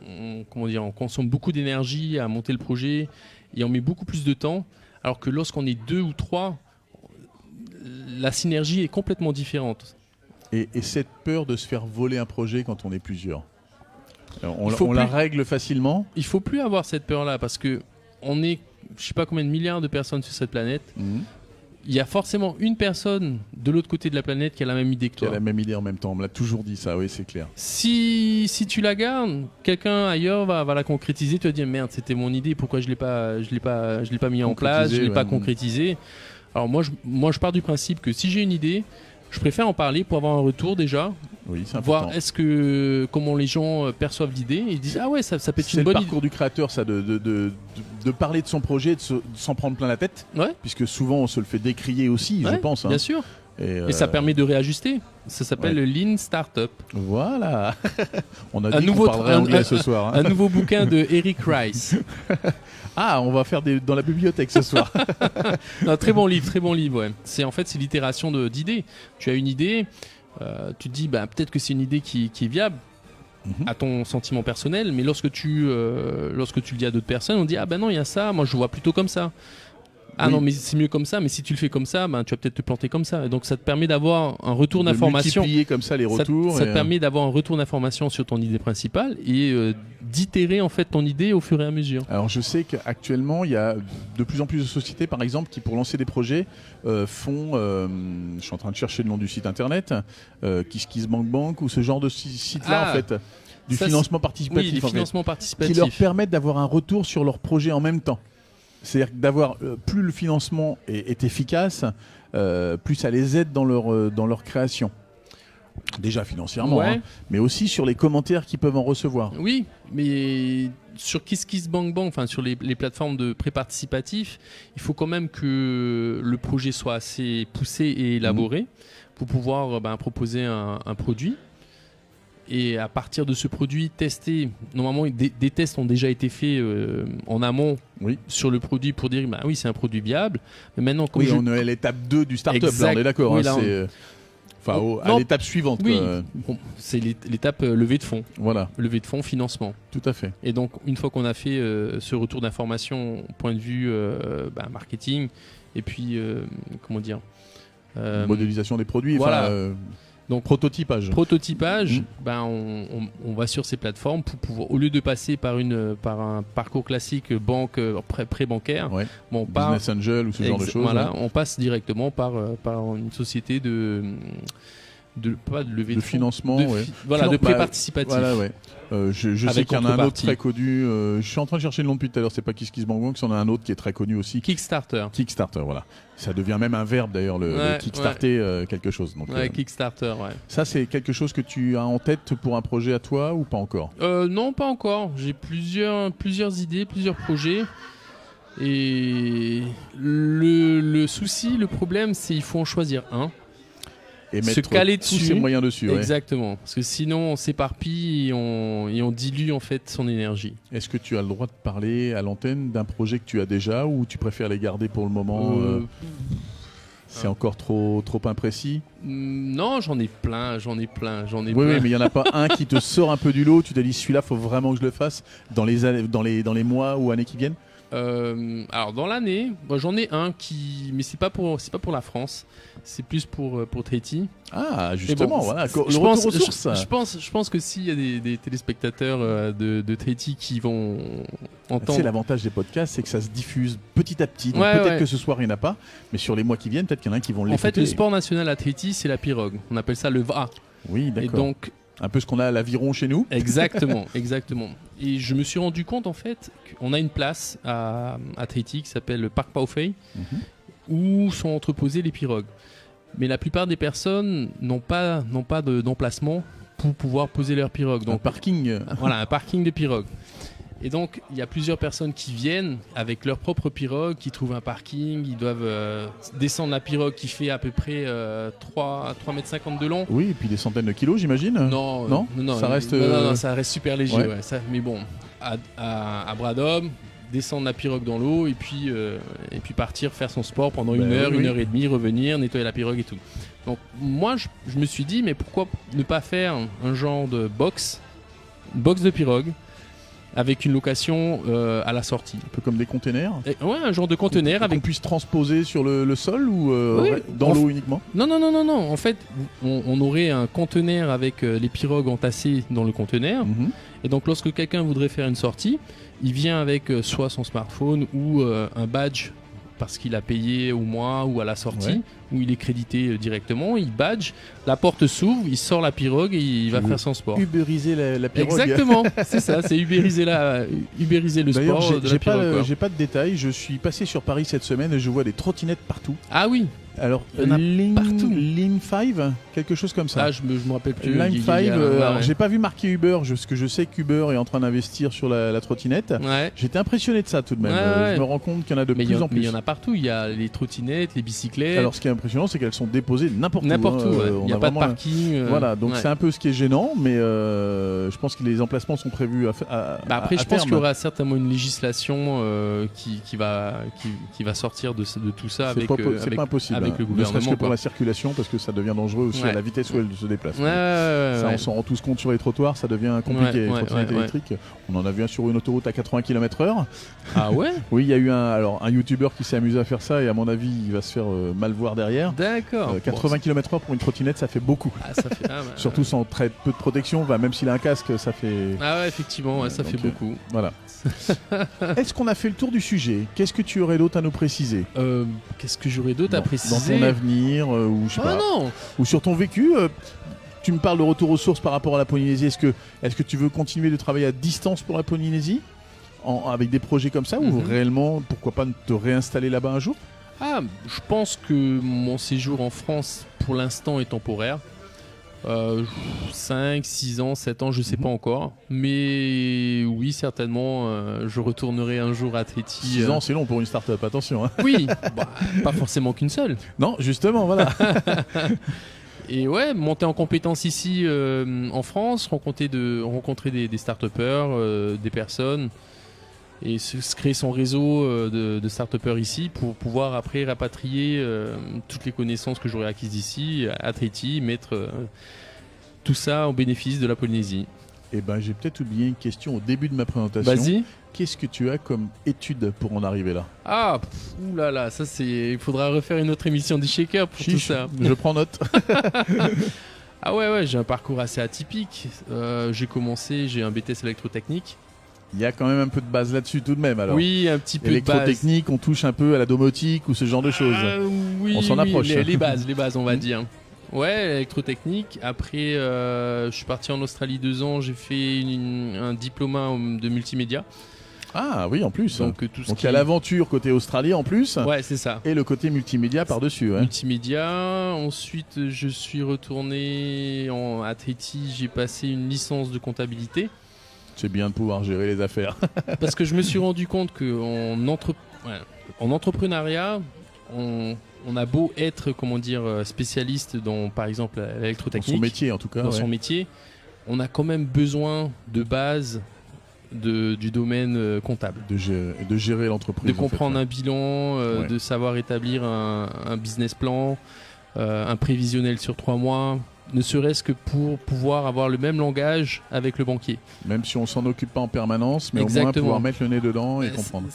On consomme beaucoup d'énergie à monter le projet et on met beaucoup plus de temps. Alors que lorsqu'on est 2 ou 3, la synergie est complètement différente. Et cette peur de se faire voler un projet quand on est plusieurs, on la règle facilement? Il faut plus avoir cette peur-là parce que on est, je sais pas combien de milliards de personnes sur cette planète. Il y a forcément une personne de l'autre côté de la planète qui a la même idée que toi. Qui a la même idée en même temps. On me l'a toujours dit ça, oui, c'est clair. Si tu la gardes, quelqu'un ailleurs va la concrétiser. Tu vas dire merde, c'était mon idée. Pourquoi je l'ai pas mis en place, je l'ai pas concrétisé. Alors moi je pars du principe que si j'ai une idée, je préfère en parler pour avoir un retour déjà. Oui, c'est important. Voir comment les gens perçoivent l'idée et ils disent ah ouais ça peut être une bonne idée. C'est le parcours du créateur ça de parler de son projet, de s'en prendre plein la tête. Ouais. Puisque souvent on se le fait décrier aussi, je pense. Bien sûr. Et ça permet de réajuster. Ça s'appelle le Lean Startup. Voilà. On a dit qu'on parlerait anglais ce soir. Un nouveau bouquin de Eric Rice. Ah, on va faire dans la bibliothèque ce soir. Non, très bon livre. Ouais. C'est l'itération d'idées. Tu as une idée, tu te dis peut-être que c'est une idée qui est viable à ton sentiment personnel, mais lorsque tu le dis à d'autres personnes, on dit ah ben non il y a ça, moi je vois plutôt comme ça. Ah non, mais c'est mieux comme ça, mais si tu le fais comme ça, tu vas peut-être te planter comme ça. Et donc ça te permet d'avoir un retour d'information. Multiplier comme ça les retours. Ça te permet d'avoir un retour d'information sur ton idée principale et d'itérer en fait ton idée au fur et à mesure. Alors je sais qu'actuellement, il y a de plus en plus de sociétés, par exemple, qui pour lancer des projets font, je suis en train de chercher le nom du site internet, KissKissBankBank ou ce genre de site-là en fait. Du financement participatif. Oui, les financements participatifs. Qui leur permettent d'avoir un retour sur leur projet en même temps. C'est-à-dire d'avoir plus le financement est efficace, plus ça les aide dans leur création. Déjà financièrement, Ouais. hein, mais aussi sur les commentaires qu'ils peuvent en recevoir. Oui, mais sur KissKissBankBank, enfin sur les plateformes de pré-participatif, il faut quand même que le projet soit assez poussé et élaboré pour pouvoir proposer un produit. Et à partir de ce produit testé, normalement des tests ont déjà été faits en amont Oui. sur le produit pour dire oui c'est un produit viable. Mais maintenant comme Oui, on est à l'étape 2 du start-up, là, Exact. on est d'accord. Oui, hein, là, c'est... Enfin, à Non. l'étape suivante. Oui, quoi. bon, c'est l'étape levée de fonds. Voilà, Levée de fonds, financement. tout à fait. Et donc, une fois qu'on a fait ce retour d'information, point de vue marketing, et puis, comment dire Modélisation des produits, voilà. donc prototypage. prototypage, on va sur ces plateformes pour pouvoir, au lieu de passer par un parcours classique banque pré-bancaire, Ouais. bon, on part, Business Angel ou ce genre de choses. voilà, hein. on passe directement par une société pas de levée De fonds, financement, de, ouais. voilà, de Bah, pré-participatif. Voilà, ouais. Je sais Avec qu'il y en a un autre contrepartie. très connu. Je suis en train de chercher le nom depuis tout à l'heure. C'est pas KissKissBankBank, il y en a un autre qui est très connu aussi. Kickstarter. Kickstarter, voilà. Ça devient même un verbe d'ailleurs, le Ouais, kickstarter quelque chose. Donc, Ouais, Kickstarter, ouais. ça, c'est quelque chose que tu as en tête pour un projet à toi ou pas encore? Non, pas encore. J'ai plusieurs idées, plusieurs projets. Et le souci, le problème, c'est qu'il faut en choisir un. Et Se mettre caler tous dessus. ses moyens dessus. Ouais. Exactement. Parce que sinon, on s'éparpille et on dilue en fait son énergie. Est-ce que tu as le droit de parler à l'antenne d'un projet que tu as déjà ou tu préfères les garder pour le moment c'est encore trop imprécis? Non, j'en ai plein. Oui, plein. oui, mais il n'y en a pas un qui te sort un peu du lot. Tu t'es dit celui-là, faut vraiment que je le fasse dans les mois ou années qui viennent? Alors dans l'année, j'en ai un mais c'est pas pour la France, c'est plus pour Tahiti. Ah, justement, bon, voilà. je Le pense- retour aux sources. Je pense que s'il y a des téléspectateurs de Tahiti qui vont C'est entendre. l'avantage des podcasts, c'est que ça se diffuse petit à petit. Donc Ouais, peut-être ouais. que ce soir il n'y en a pas, mais sur les mois qui viennent, peut-être qu'il y en a qui vont l'écouter. En fait, le sport national à Tahiti, c'est la pirogue. On appelle ça le VA. Oui, Et d'accord. donc, Un peu ce qu'on a à l'aviron chez nous. exactement. Et je me suis rendu compte en fait qu'on a une place à Tahiti qui s'appelle le Parc Paufei, où sont entreposées les pirogues. Mais la plupart des personnes n'ont pas d'emplacement pour pouvoir poser leur pirogue. Donc Donc parking. voilà, un parking de pirogues. Et donc, il y a plusieurs personnes qui viennent avec leur propre pirogue, qui trouvent un parking, ils doivent descendre la pirogue qui fait à peu près 3,50 m de long. Oui, et puis des centaines de kilos, j'imagine. Non, Ça reste. non, ça reste super léger. ouais. Ouais, mais bon, à bras d'homme, descendre la pirogue dans l'eau et puis partir faire son sport pendant une heure, oui. une heure et demie, revenir, nettoyer la pirogue et tout. Donc moi, je me suis dit, mais pourquoi ne pas faire un genre de box de pirogue avec une location à la sortie. Un peu comme des containers. Ouais, un genre de conteneur Qu'on avec. puisse transposer sur le sol ou Oui, dans l'eau uniquement. Non. En fait, on aurait un conteneur avec les pirogues entassées dans le conteneur. Mhm. Et donc, lorsque quelqu'un voudrait faire une sortie, il vient avec soit son smartphone ou un badge parce qu'il a payé au mois ou à la sortie, Ouais. où il est crédité directement. Il badge, la porte s'ouvre, il sort la pirogue et il va veux faire son sport. Uberiser la pirogue. Exactement, c'est ça, c'est ubériser le D'ailleurs, sport de la j'ai pirogue. quoi. pas de détails. Je suis passé sur Paris cette semaine et je vois des trottinettes partout. Ah oui, Alors, Il y en a partout. Line 5, quelque chose comme ça. ah, je me rappelle plus. Line Guy- 5, Guy- alors ouais. j'ai pas vu marqué Uber, parce que je sais qu'Uber est en train d'investir sur la trottinette. Ouais. J'étais impressionné de ça tout de même. Ouais, ouais. Je me rends compte qu'il y en a de Mais plus en plus. il y en a partout. Il y a les trottinettes, les bicyclettes, Alors ce qui est impressionnant, c'est qu'elles sont déposées n'importe où. n'importe hein. où. Ouais. On Il n'y a pas de vraiment parking. Voilà, donc ouais. c'est un peu ce qui est gênant, mais je pense que les emplacements sont prévus Après, à je pense terme. qu'il y aura certainement une législation qui va sortir de tout ça C'est avec, pas, c'est avec- pas impossible, avec hein. le Ne serait-ce gouvernement. que pour quoi. la circulation, parce que ça devient dangereux aussi Ouais. à la vitesse où elle se déplace. Ouais, ouais, Ça, ouais. on s'en rend tous compte sur les trottoirs, ça devient compliqué. Ouais, les ouais, trottinettes ouais, électriques, on en a vu un sur une autoroute à 80 km/h. Ah ouais. Oui, il y a eu un youtubeur qui s'est amusé à faire ça et à mon avis, il va se faire mal voir derrière. D'accord. 80 km/h pour une trottinette, ça fait beaucoup. Ah, ça fait. Ah, bah, Surtout sans très peu de protection, même s'il a un casque, ça fait. Ah ouais, effectivement, ouais, ça Donc, fait beaucoup. Voilà. Est-ce qu'on a fait le tour du sujet? Qu'est-ce que tu aurais d'autre à nous préciser? Qu'est-ce que j'aurais d'autre à Dans préciser? ton avenir ou je sais Ah pas, non. ou sur ton vécu tu me parles de retour aux sources par rapport à la Polynésie. Est-ce que tu veux continuer de travailler à distance pour la Polynésie avec des projets comme ça ou Mhm. réellement pourquoi pas te réinstaller là-bas un jour? Ah, je pense que mon séjour en France, pour l'instant, est temporaire. 5, 6 ans, 7 ans, je sais pas encore. Mais oui, certainement, je retournerai un jour à Tahiti. 6 ans, c'est long pour une start-up, attention. Hein. Oui, pas forcément qu'une seule. Non, justement, voilà. Et ouais, monter en compétence ici en France, rencontrer des start-upers, des personnes, et se créer son réseau de start-upers ici pour pouvoir après rapatrier toutes les connaissances que j'aurais acquises ici à Tahiti, mettre tout ça au bénéfice de la Polynésie. Eh ben, j'ai peut-être oublié une question au début de ma présentation. Vas-y. Qu'est-ce que tu as comme études pour en arriver là? Ah, oulala, ça c'est. Il faudra refaire une autre émission du Shaker pour tout ça. Je prends note. Ah ouais, j'ai un parcours assez atypique. J'ai un BTS électrotechnique. Il y a quand même un peu de base là-dessus tout de même alors. Oui, un petit peu de base. Électrotechnique, on touche un peu à la domotique ou ce genre de choses. Oui, on s'en approche. Les bases, on va dire. Ouais, électrotechnique. Après, je suis parti en Australie 2 ans. J'ai fait un diplôme de multimédia. Ah oui, en plus. Donc il y a l'aventure côté Australie en plus. Ouais, c'est ça. Et le côté multimédia par-dessus. Ouais. Multimédia. Ensuite, je suis retourné à Tahiti. J'ai passé une licence de comptabilité. C'est bien de pouvoir gérer les affaires. Parce que je me suis rendu compte qu'en entrepreneuriat, on a beau être, spécialiste dans, par exemple, l'électrotechnique. Dans son métier, en tout cas. Dans son métier, on a quand même besoin de base du domaine comptable. De gérer l'entreprise. De comprendre un bilan, de savoir établir un business plan, un prévisionnel sur 3 mois, ne serait-ce que pour pouvoir avoir le même langage avec le banquier. Même si on s'en occupe pas en permanence, mais Exactement. au moins pouvoir mettre le nez dedans et comprendre.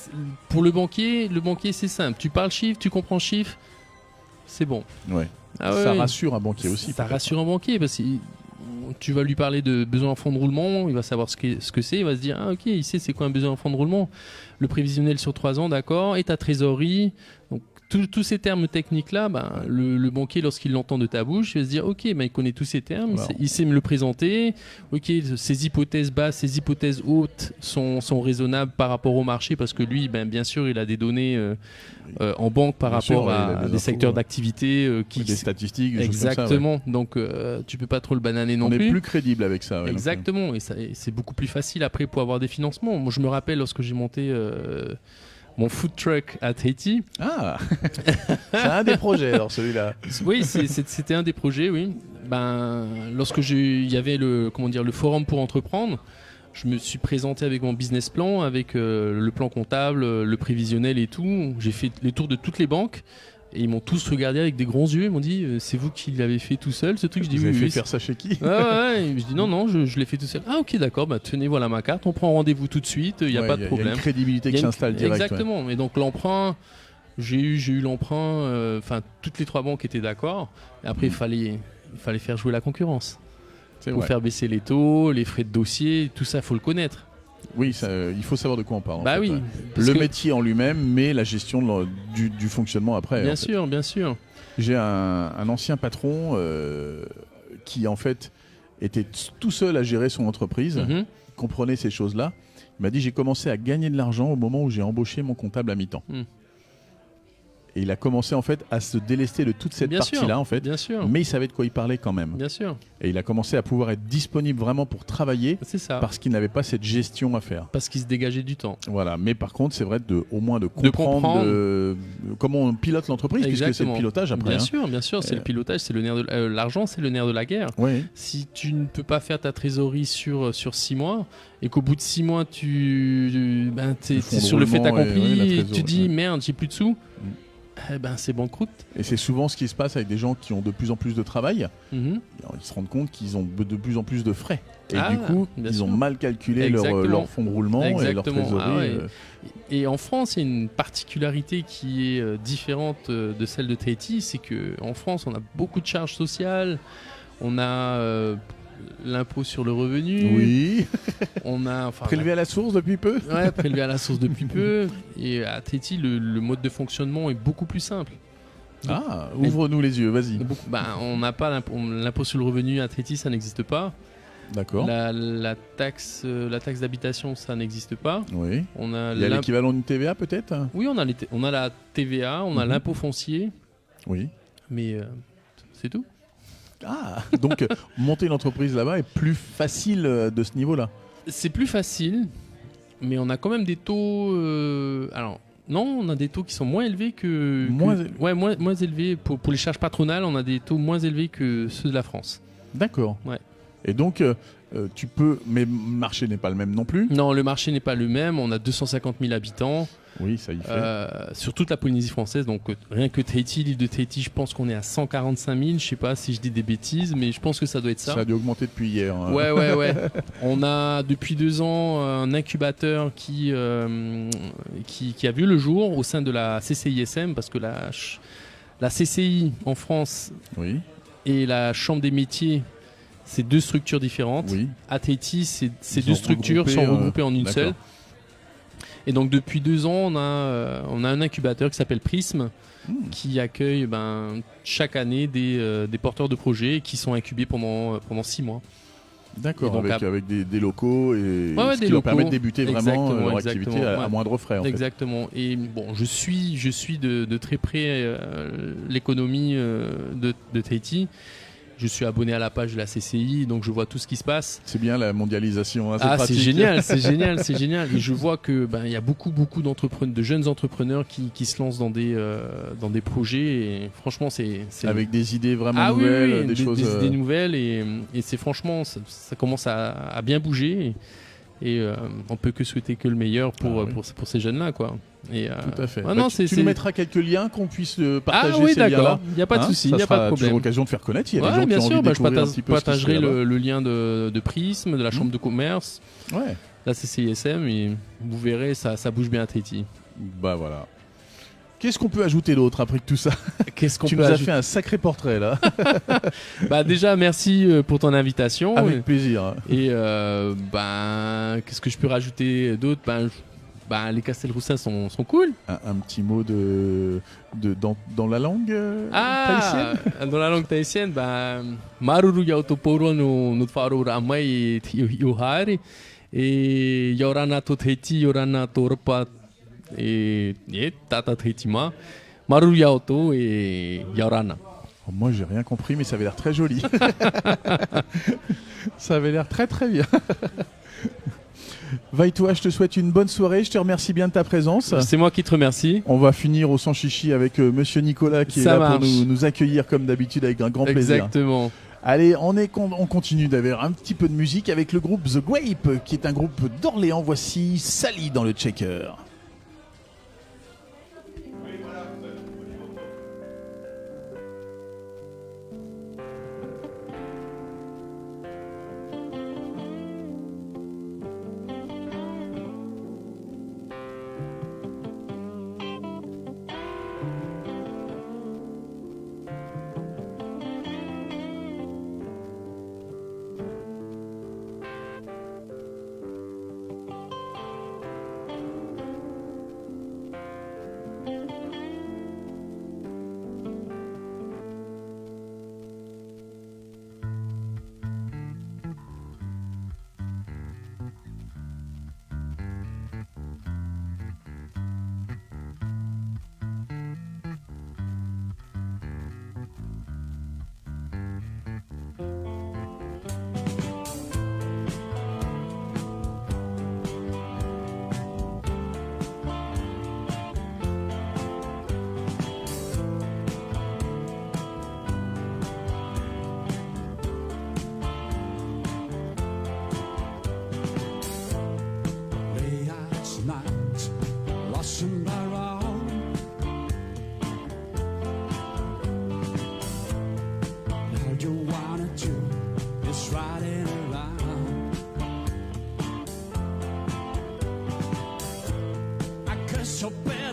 Pour le banquier c'est simple. Tu parles chiffre, tu comprends chiffre, c'est bon. Ouais. Ah ça rassure un banquier aussi. Ça rassure un banquier parce que tu vas lui parler de besoin en fonds de roulement, il va savoir ce que c'est, il va se dire ah ok, il sait c'est quoi un besoin en fonds de roulement. Le prévisionnel sur 3 ans, d'accord, et ta trésorerie. Donc tous ces termes techniques-là, le banquier, lorsqu'il l'entend de ta bouche, il va se dire ok, il connaît tous ces termes, il sait me le présenter, ok, ses hypothèses basses, ses hypothèses hautes sont raisonnables par rapport au marché, parce que lui, bien sûr, il a des données en banque par rapport à des secteurs d'activité. Des statistiques, des exactement, choses comme ça, donc tu peux pas trop le bananer non plus. On est plus crédible avec ça. Ouais, exactement, et c'est beaucoup plus facile après pour avoir des financements. Moi, je me rappelle lorsque j'ai monté... mon food truck à Tahiti. Ah, c'est un des projets alors celui-là. Oui, c'était un des projets, oui. Lorsque il y avait le forum pour entreprendre, je me suis présenté avec mon business plan, avec le plan comptable, le prévisionnel et tout. J'ai fait les tours de toutes les banques. Et ils m'ont tous regardé avec des grands yeux, ils m'ont dit c'est vous qui l'avez fait tout seul ce truc? Je dis vous avez fait oui. Faire ça chez qui? Ouais. Je dis non, je l'ai fait tout seul. Ah ok, d'accord, tenez, voilà ma carte, on prend rendez-vous tout de suite, il n'y a pas de problème. Il y a une crédibilité qui s'installe direct. Exactement, et donc l'emprunt, j'ai eu l'emprunt, toutes les 3 banques étaient d'accord, et après il fallait faire jouer la concurrence. Pour faire baisser les taux, les frais de dossier, tout ça, il faut le connaître. Oui, il faut savoir de quoi on parle. Oui. Le métier en lui-même, mais la gestion du fonctionnement après. Bien sûr. J'ai un ancien patron qui en fait était tout seul à gérer son entreprise, comprenait ces choses-là. Il m'a dit j'ai commencé à gagner de l'argent au moment où j'ai embauché mon comptable à mi-temps. Et il a commencé en fait à se délester de toute cette partie-là en fait. Bien sûr. Mais il savait de quoi il parlait quand même. Bien sûr. Et il a commencé à pouvoir être disponible vraiment pour travailler. C'est ça. Parce qu'il n'avait pas cette gestion à faire. Parce qu'il se dégageait du temps. Voilà. Mais par contre, c'est vrai au moins de comprendre comment on pilote l'entreprise, puisque c'est le pilotage après. Bien sûr, c'est le pilotage, c'est le nerf de l'argent, c'est le nerf de la guerre. Oui. Si tu ne peux pas faire ta trésorerie sur 6 mois et qu'au bout de 6 mois tu es sur le fait accompli, tu dis merde, j'ai plus de sous. C'est banqueroute. Et c'est souvent ce qui se passe avec des gens qui ont de plus en plus de travail. Ils se rendent compte qu'ils ont de plus en plus de frais. Et du coup, ils ont mal calculé leur fonds de roulement et leur trésorerie. Et en France, il y a une particularité qui est différente de celle de Tahiti, c'est qu'en France, on a beaucoup de charges sociales, on a... l'impôt sur le revenu. Oui. On a prélevé à la source depuis peu. Ouais, prélevé à la source depuis peu. Et à Tahiti, le mode de fonctionnement est beaucoup plus simple. Ouvre-nous les yeux, vas-y. On n'a pas l'impôt sur le revenu à Tahiti, ça n'existe pas. D'accord. La taxe d'habitation, ça n'existe pas. Oui. Il y a l'équivalent d'une TVA peut-être. Oui, on a la TVA, on a l'impôt foncier. Oui. Mais c'est tout. Ah, donc monter une entreprise là-bas est plus facile de ce niveau-là. C'est plus facile, mais on a quand même des taux. Alors, non, on a des taux qui sont moins élevés que. Moins élevés. Pour les charges patronales, on a des taux moins élevés que ceux de la France. D'accord. Ouais. Et donc, tu peux. Mais le marché n'est pas le même non plus. Non, le marché n'est pas le même. On a 250 000 habitants. Oui, ça y fait. Sur toute la Polynésie française. Donc, rien que Tahiti, l'île de Tahiti, je pense qu'on est à 145 000. Je sais pas si je dis des bêtises, mais je pense que ça doit être ça. Ça a dû augmenter depuis hier. Hein. Ouais. On a depuis 2 ans un incubateur qui a vu le jour au sein de la CCISM, parce que la CCI en France Oui. et la Chambre des métiers, c'est 2 structures différentes. Oui. À Tahiti, ces Ils 2 sont structures sont regroupées en une d'accord. seule. Et donc depuis 2 ans, on a un incubateur qui s'appelle Prism, qui accueille chaque année des porteurs de projets qui sont incubés pendant 6 mois. D'accord, Et donc, avec des locaux et Ouais, ce des qui leur locaux. permet de débuter vraiment Exactement, leur activité exactement, à moindre frais. En fait. Exactement. Et bon, je suis de très près l'économie de Tahiti. Je suis abonné à la page de la CCI, donc je vois tout ce qui se passe. C'est bien la mondialisation. Hein, C'est pratique. génial, c'est génial, c'est génial. Et je vois que il y a beaucoup de jeunes entrepreneurs qui se lancent dans des projets. Et franchement, c'est Avec des idées vraiment oui, nouvelles, oui, des choses. des idées nouvelles. Et c'est franchement, ça commence à bien bouger. Et on peut que souhaiter que le meilleur pour ces jeunes-là, quoi. Et, Tout à fait. Tu nous mettras quelques liens qu'on puisse partager Ah oui, ces liens-là. d'accord. Il n'y a pas de souci, il n'y a pas de toujours problème. l'occasion de faire connaître. Il y a des gens qui bien ont sûr, envie de je découvrir un petit peu ce qui se fait partagerai là-bas. le lien de Prism, de la Chambre de commerce, Ouais. la CCISM, et vous verrez, ça bouge bien à Tahiti. Bah voilà. Qu'est-ce qu'on peut ajouter d'autre après que tout ça? Qu'est-ce qu'on Tu peut nous as ajouter fait un sacré portrait là. Déjà, merci pour ton invitation. Avec plaisir. Et qu'est-ce que je peux rajouter d'autre? Les Castelroussins sont cool. Un petit mot dans la langue tahitienne. Dans la langue tahitienne, Maruru Yautoporo no Faro Ramai Yohari et Yorana to Tahiti, Yorana to Europa et Tata Tahitima, Maruru Yauto et Yorana. Oh, moi j'ai rien compris, mais ça avait l'air très joli. Ça avait l'air très très bien. Vaïtoua, je te souhaite une bonne soirée, je te remercie bien de ta présence. C'est moi qui te remercie. On va finir au Sans Chichi avec Monsieur Nicolas qui est là pour nous accueillir comme d'habitude avec un grand plaisir. Exactement. Allez, on continue d'avoir un petit peu de musique avec le groupe The Grape, qui est un groupe d'Orléans. Voici Sally dans le Checker.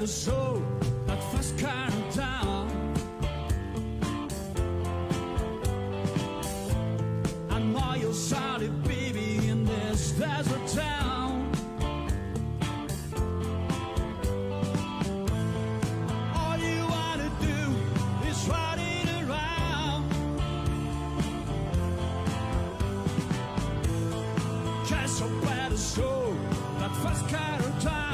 So that first car down, I know you're sorry, baby, in this desert town. All you wanna do is riding around. Just so better so that first car down.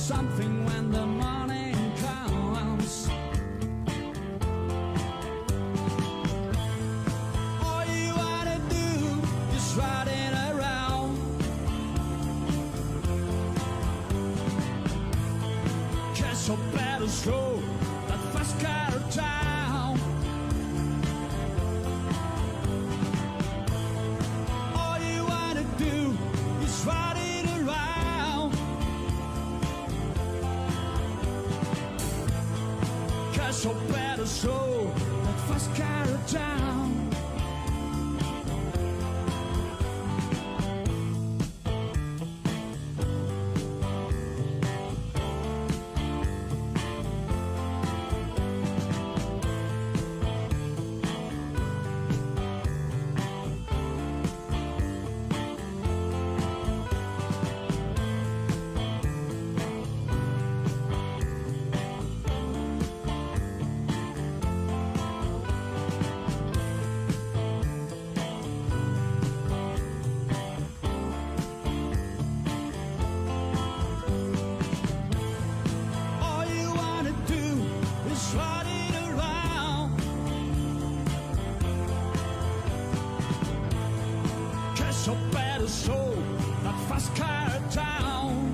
something when the morning comes. All you wanna do is riding around. Guess you better slow that fast car down. All you wanna do is riding around. Guess you better slow that fast car down. All you wanna do is riding around. Guess you better slow that fast car down.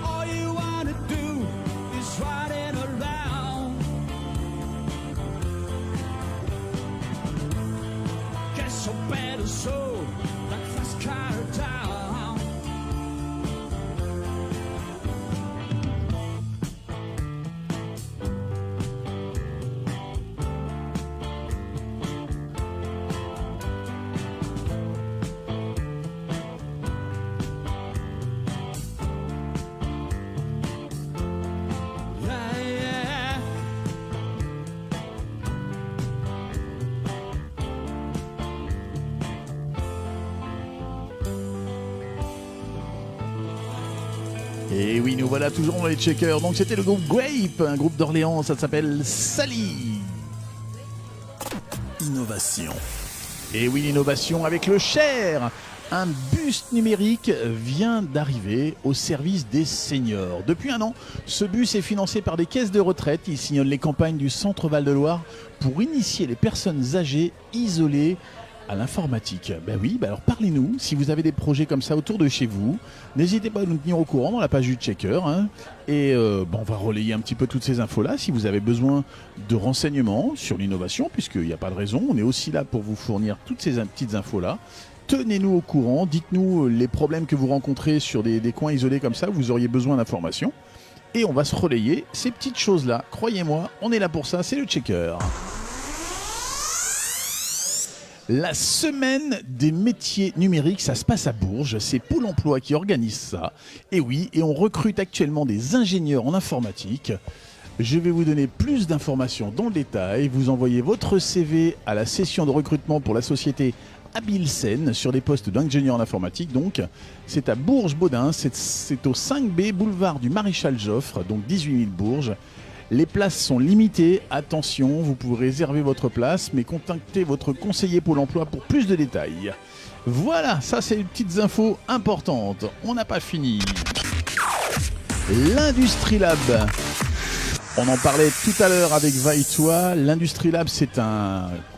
All you wanna do is riding around. Guess you better slow that fast car down. Yeah, yeah. Et oui, nous voilà toujours dans les checkers. Donc c'était le groupe Grape, un groupe d'Orléans, ça s'appelle Sally. Innovation. Et oui, l'innovation avec le Cher. Un bus numérique vient d'arriver au service des seniors. Depuis un an, ce bus est financé par des caisses de retraite. Il sillonne les campagnes du centre Val-de-Loire pour initier les personnes âgées isolées à l'informatique. Ben oui, alors parlez-nous. Si vous avez des projets comme ça autour de chez vous, n'hésitez pas à nous tenir au courant dans la page du Checker. Et on va relayer un petit peu toutes ces infos-là. Si vous avez besoin de renseignements sur l'innovation, puisqu'il n'y a pas de raison, on est aussi là pour vous fournir toutes ces petites infos-là. Tenez-nous au courant, dites-nous les problèmes que vous rencontrez sur des coins isolés comme ça, vous auriez besoin d'informations. Et on va se relayer ces petites choses-là. Croyez-moi, on est là pour ça, c'est le Checker. La semaine des métiers numériques, ça se passe à Bourges, c'est Pôle emploi qui organise ça. Et oui, et on recrute actuellement des ingénieurs en informatique. Je vais vous donner plus d'informations dans le détail. Vous envoyez votre CV à la session de recrutement pour la société Abilsen sur des postes d'ingénieur en informatique. Donc, c'est à Bourges-Baudin, c'est au 5B boulevard du Maréchal Joffre, donc 18 000 Bourges. Les places sont limitées, attention, vous pouvez réserver votre place, mais contactez votre conseiller Pôle emploi pour plus de détails. Voilà, ça c'est les petites infos importantes. On n'a pas fini. L'Industrie Lab. On en parlait tout à l'heure avec Vaitois. L'Industrie Lab,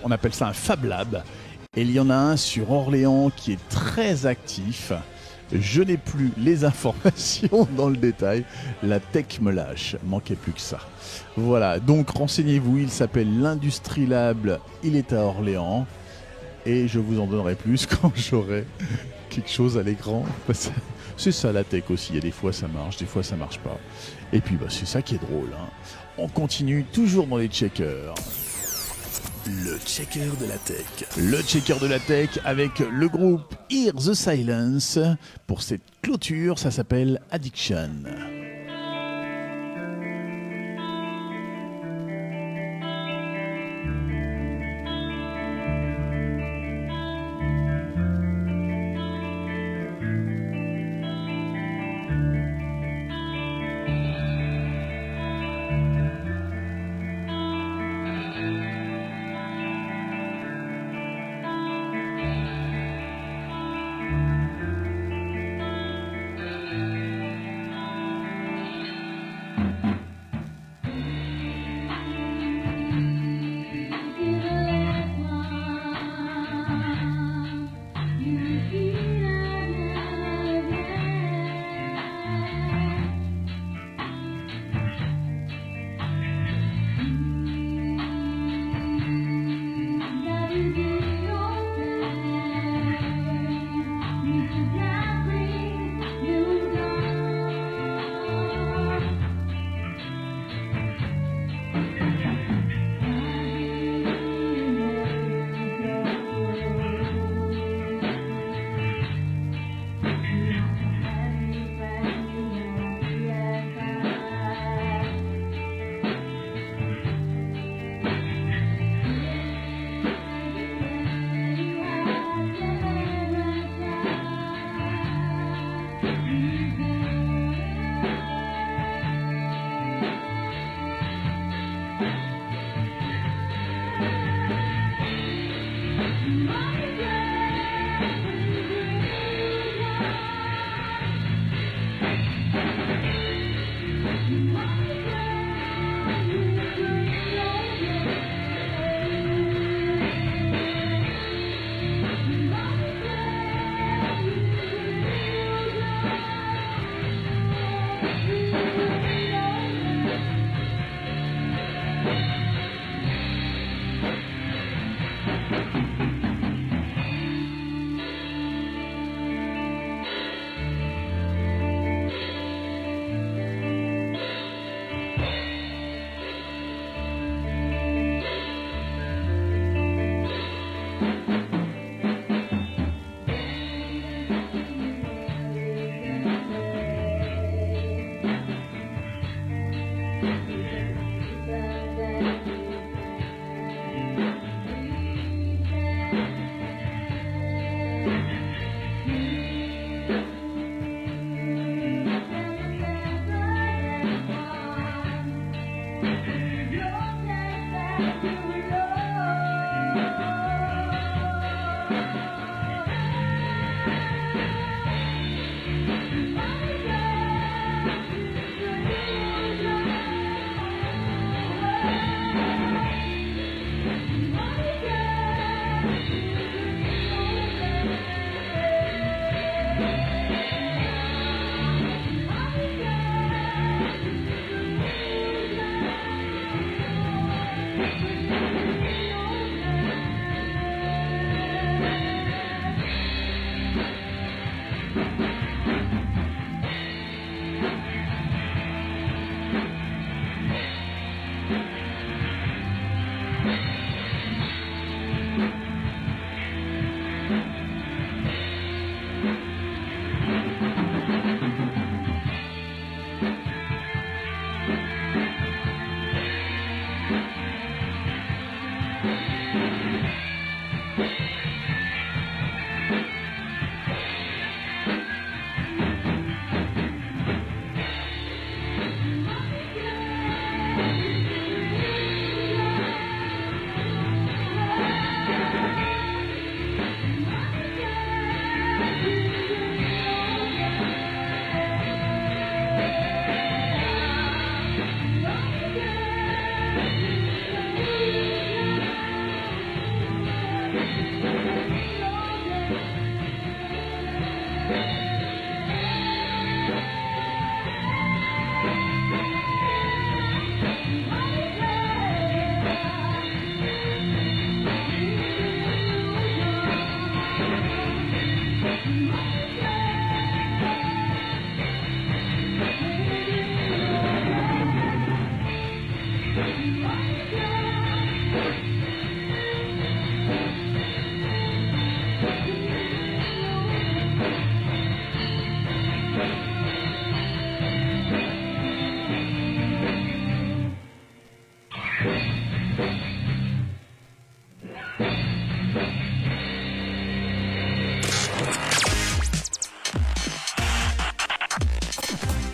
on appelle ça un Fab Lab. Et il y en a un sur Orléans qui est très actif. Je n'ai plus les informations dans le détail. La tech me lâche. Manquait plus que ça. Voilà, donc renseignez-vous. Il s'appelle l'Industrie Lab. Il est à Orléans. Et je vous en donnerai plus quand j'aurai quelque chose à l'écran. C'est ça la tech aussi. Il y a des fois ça marche, des fois ça marche pas. Et puis c'est ça qui est drôle. On continue toujours dans les checkers. Le Checker de la tech. Le Checker de la tech avec le groupe Hear the Silence. Pour cette clôture, ça s'appelle Addiction.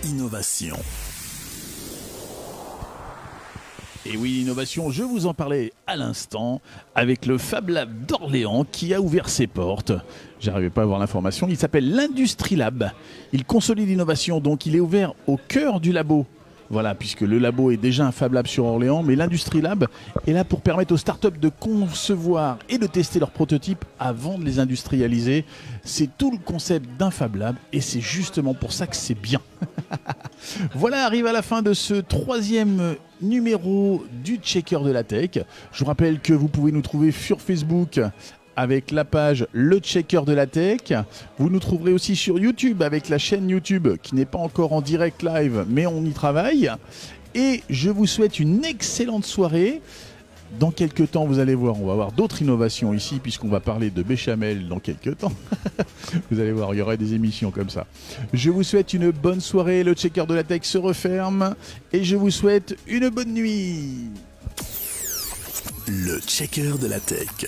Innovation. Et oui, l'innovation, je vous en parlais à l'instant avec le Fab Lab d'Orléans qui a ouvert ses portes. J'arrivais pas à avoir l'information. Il s'appelle l'Industrie Lab. Il consolide l'innovation, donc il est ouvert au cœur du labo. Voilà, puisque le labo est déjà un Fab Lab sur Orléans, mais l'Industrie Lab est là pour permettre aux startups de concevoir et de tester leurs prototypes avant de les industrialiser. C'est tout le concept d'un Fab Lab et c'est justement pour ça que c'est bien. Voilà, arrive à la fin de ce 3e numéro du Checker de la Tech. Je vous rappelle que vous pouvez nous trouver sur Facebook avec la page Le Checker de la Tech. Vous nous trouverez aussi sur YouTube avec la chaîne YouTube qui n'est pas encore en direct live, mais on y travaille. Et je vous souhaite une excellente soirée. Dans quelques temps, vous allez voir, on va avoir d'autres innovations ici puisqu'on va parler de béchamel dans quelques temps. Vous allez voir, il y aura des émissions comme ça. Je vous souhaite une bonne soirée. Le Checker de la Tech se referme et je vous souhaite une bonne nuit. Le Checker de la Tech.